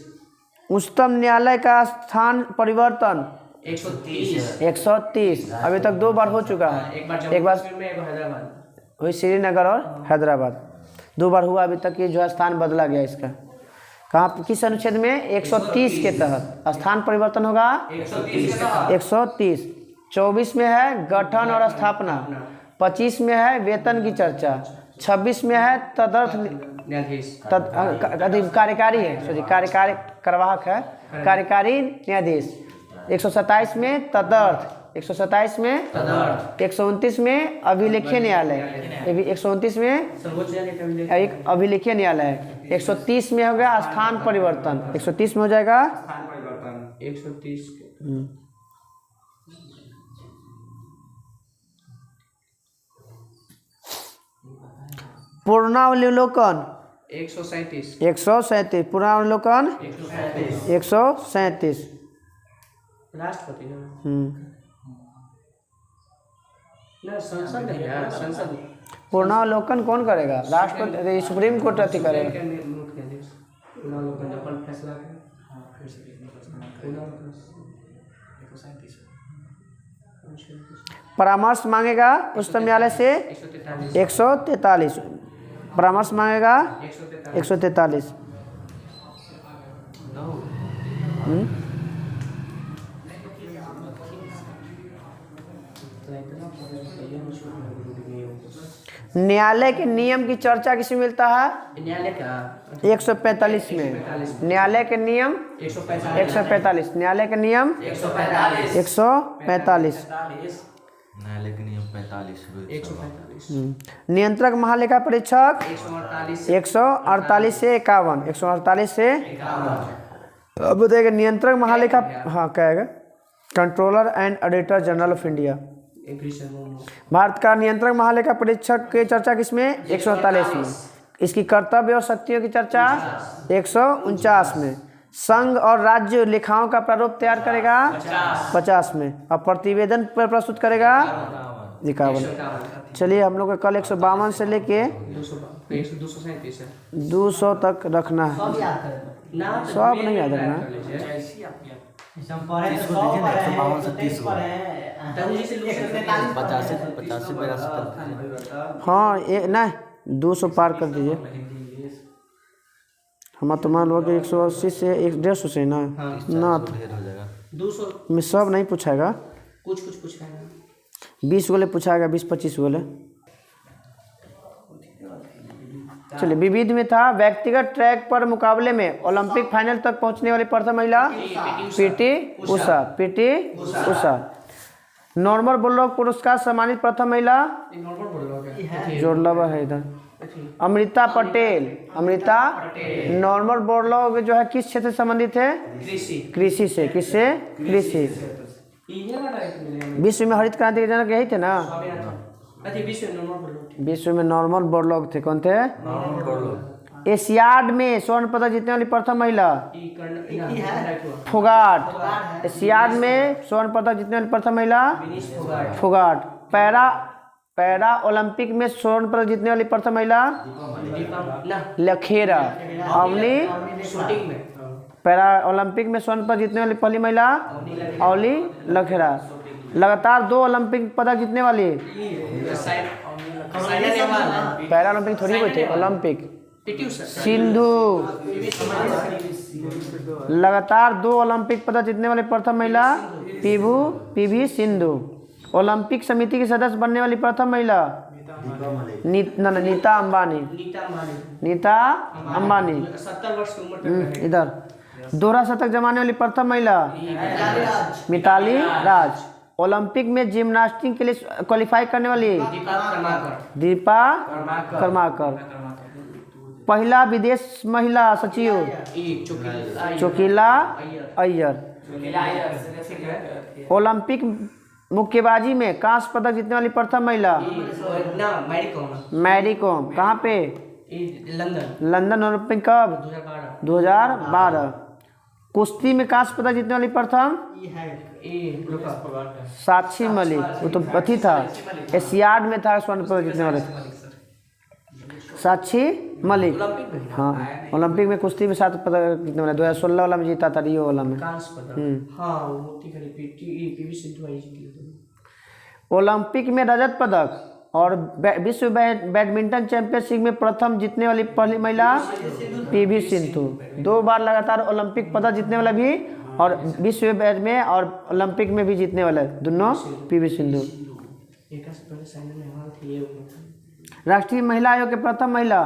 उच्चतम न्यायालय का स्थान परिवर्तन 130 अभी तक 2 बार हो चुका है। एक बार वही श्रीनगर और हैदराबाद 2 बार हुआ अभी तक ये जो है स्थान बदला गया इसका। कहाँ किस अनुच्छेद में 130 के तहत स्थान परिवर्तन होगा 130 24 में है गठन और स्थापना 25 में है वेतन की चर्चा 26 में है तदर्थ कार्यकारी है कार्यकारी कार्यवाहक है कार्यकारी न्यायाधीश 127 में तदर्थ 127 में 129 में अभिलेखीय न्यायालय 129 में एक अभिलेखीय न्यायालय 130 में हो गया स्थान परिवर्तन 130 में हो जाएगा 130 पूर्णावलोकन 137 पूर्णावलोकन 137 राष्ट्रपति ना संसद पूर्णावलोकन कौन करेगा? राष्ट्रपति सुप्रीम कोर्ट अथी करेगा। परामर्श मांगेगा उच्चतम न्यायालय से 143 परामर्श मांगेगा 143 न्यायालय के नियम की चर्चा किसमें मिलता है? न्यायालय का 145 में न्यायालय के नियम 145 न्यायालय के नियम 145 न्यायालय के नियम 45 नियंत्रक महालेखा परीक्षक 148 से 51 148 से अब बताइएगा नियंत्रक महालेखा हाँ कहेगा controller and auditor general of India. Bharat का नियंत्रक महालेखा परीक्षक की चर्चा किसमें 148 में। इसकी कर्तव्य और शक्तियों की चर्चा 149 में। संघ और राज्य लेखाओं का प्रारूप तैयार करेगा 50 में और प्रतिवेदन पर प्रस्तुत करेगा 51। चलिए हम लोग कल 152 से लेके 200 तक रखना है। सब नहीं याद रखना। हाँ ये नहीं 200 पार कर दीजिए। हमारा तो मान लो कि 180 से 150 से ना ना तो ढेर हो जाएगा। 200 में सब नहीं पूछाएगा, कुछ पूछ रहे हैं 20 गोले पूछाएगा, 20-25 गोले। चलिए, विविध में था व्यक्तिगत ट्रैक पर मुकाबले में ओलंपिक फाइनल तक पहुंचने वाली प्रथम महिला पीटी उषा। नॉर्मल बोरलॉग पुरस्कार सम्मानित प्रथम महिला नॉर्मल बोल रहा है जोड़लवा है इधर, अमृता पटेल। नॉर्मल बोरलॉग जो है किस क्षेत्र से संबंधित है? कृषि से। किससे? कृषि। विश्व में हरित क्रांति के जनक यही थे ना? विश्व में नॉर्मल बोरलॉग थे। कौन थे? एशियाड में स्वर्ण पदक जीतने वाली प्रथम महिला फोगाट। एशियाड में स्वर्ण पदक जीतने वाली प्रथम महिला फोगाट। पैरा ओलंपिक में स्वर्ण पदक जीतने वाली प्रथम महिला लखेरा। अवली पैरा ओलंपिक में स्वर्ण पदक जीतने वाली पहली महिला अवली लखेरा। लगातार 2 ओलंपिक पदक जीतने वाली पैरा ओलंपिक थोड़ी हुई थी, ओलंपिक सिंधु। लगातार 2 ओलंपिक पदक जीतने वाली प्रथम महिला पीवी सिंधु। ओलंपिक समिति की सदस्य बनने वाली प्रथम महिला नीता अंबानी। 70 वर्ष की उम्र तक इधर दोहरा शतक जमाने वाली प्रथम महिला मिताली राज। ओलंपिक में जिम्नास्टिक के लिए क्वालिफाई करने वाली दीपा कर्माकर। पहला विदेश महिला सचिव चोकीला अय्यर। ओलंपिक मुक्केबाजी में कांस्य पदक जीतने वाली प्रथम महिला मैरी कॉम। कहाँ पे? लंदन ओलंपिक कब? 2012। कुश्ती में कांस्य पदक जीतने वाली प्रथम साक्षी मलिक। वो तो अथी था, एशियाड में था स्वर्ण पदक जीतने वाले साक्षी मलिक। हाँ, ओलंपिक में कुश्ती में 7 पदक जीतने वाले 2016 वाला में जीता था, रियो वाला में। ओलंपिक में रजत पदक और विश्व बैडमिंटन चैंपियनशिप में प्रथम जीतने वाली पहली महिला पीवी सिंधु। 2 बार लगातार ओलंपिक पदक जीतने वाला भी और विश्व बैड में और ओलंपिक में भी जीतने वाला दोनों पीवी सिंधु। राष्ट्रीय महिला आयोग के प्रथम महिला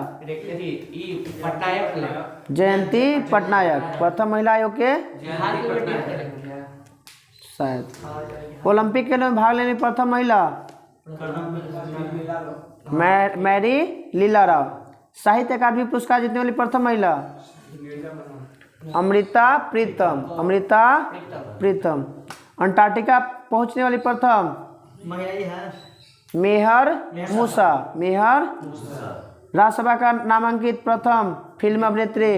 जयंती पटनायक। प्रथम महिला आयोग के शायद। ओलंपिक खेलों में भाग लेने प्रथम महिला मैरी लीला राव। साहित्य अकादमी पुरस्कार जीतने वाली प्रथम महिला अमृता प्रीतम। अंटार्कटिका पहुंचने वाली प्रथम मेहर मूसा। राज्यसभा का नामांकित प्रथम फिल्म अभिनेत्री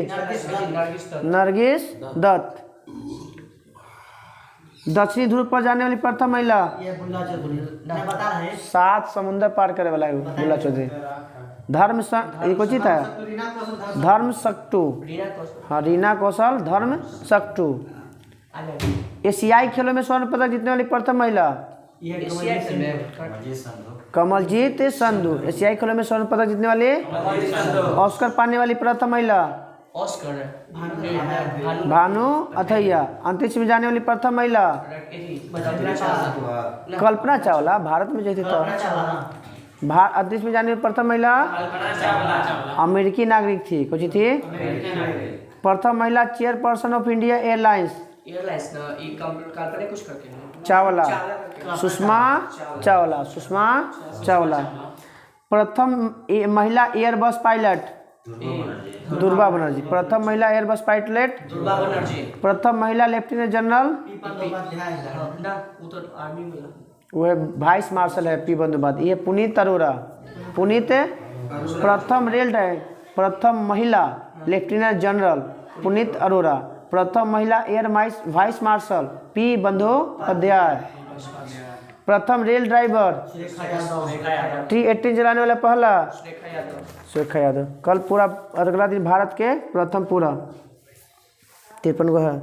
नरगिस दत्त। दक्षिणी ध्रुव पर जाने वाली प्रथम महिला 7 समुंदर पार करे वाला है बुल्ला चौधरी। धर्म सक्टू। हाँ, रीना कौशल धर्म सक्टू। एशियाई खेलों में स्वर्ण पदक जीतने वाली प्रथम महिला कमलजीत संधू। एशियाई खेलों में स्वर्ण पदक जीतने वाली ऑस्कर पाने वाली प्रथम महिला भानु अथैया। अंतरिक्ष में जाने वाली प्रथम महिला कल्पना चावला। भारत में जो थी तो अंतरिक्ष में जाने वाली प्रथम महिला अमेरिकी नागरिक थी। कुछ थी प्रथम महिला chairperson of India airlines Chawla Sushma Chawla. प्रथम महिला एयरबस पायलट दुर्गा बनर्जी। प्रथम महिला एयरबस पायलट प्रथम महिला लेफ्टिनेंट जनरल वह वाइस मार्शल है पी बंदोपाध्याय। ये पुनीत अरोड़ा। पुनीत प्रथम महिला लेफ्टिनेंट जनरल पुनीत अरोड़ा। प्रथम महिला air vice marshal P Bandopadhyay. प्रथम रेल ड्राइवर T-18 चलाने वाला पहला सुरेखा यादव। कल पूरा अगला दिन भारत के प्रथम पूरा 53 को है।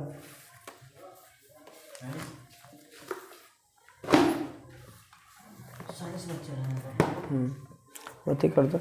कर दो।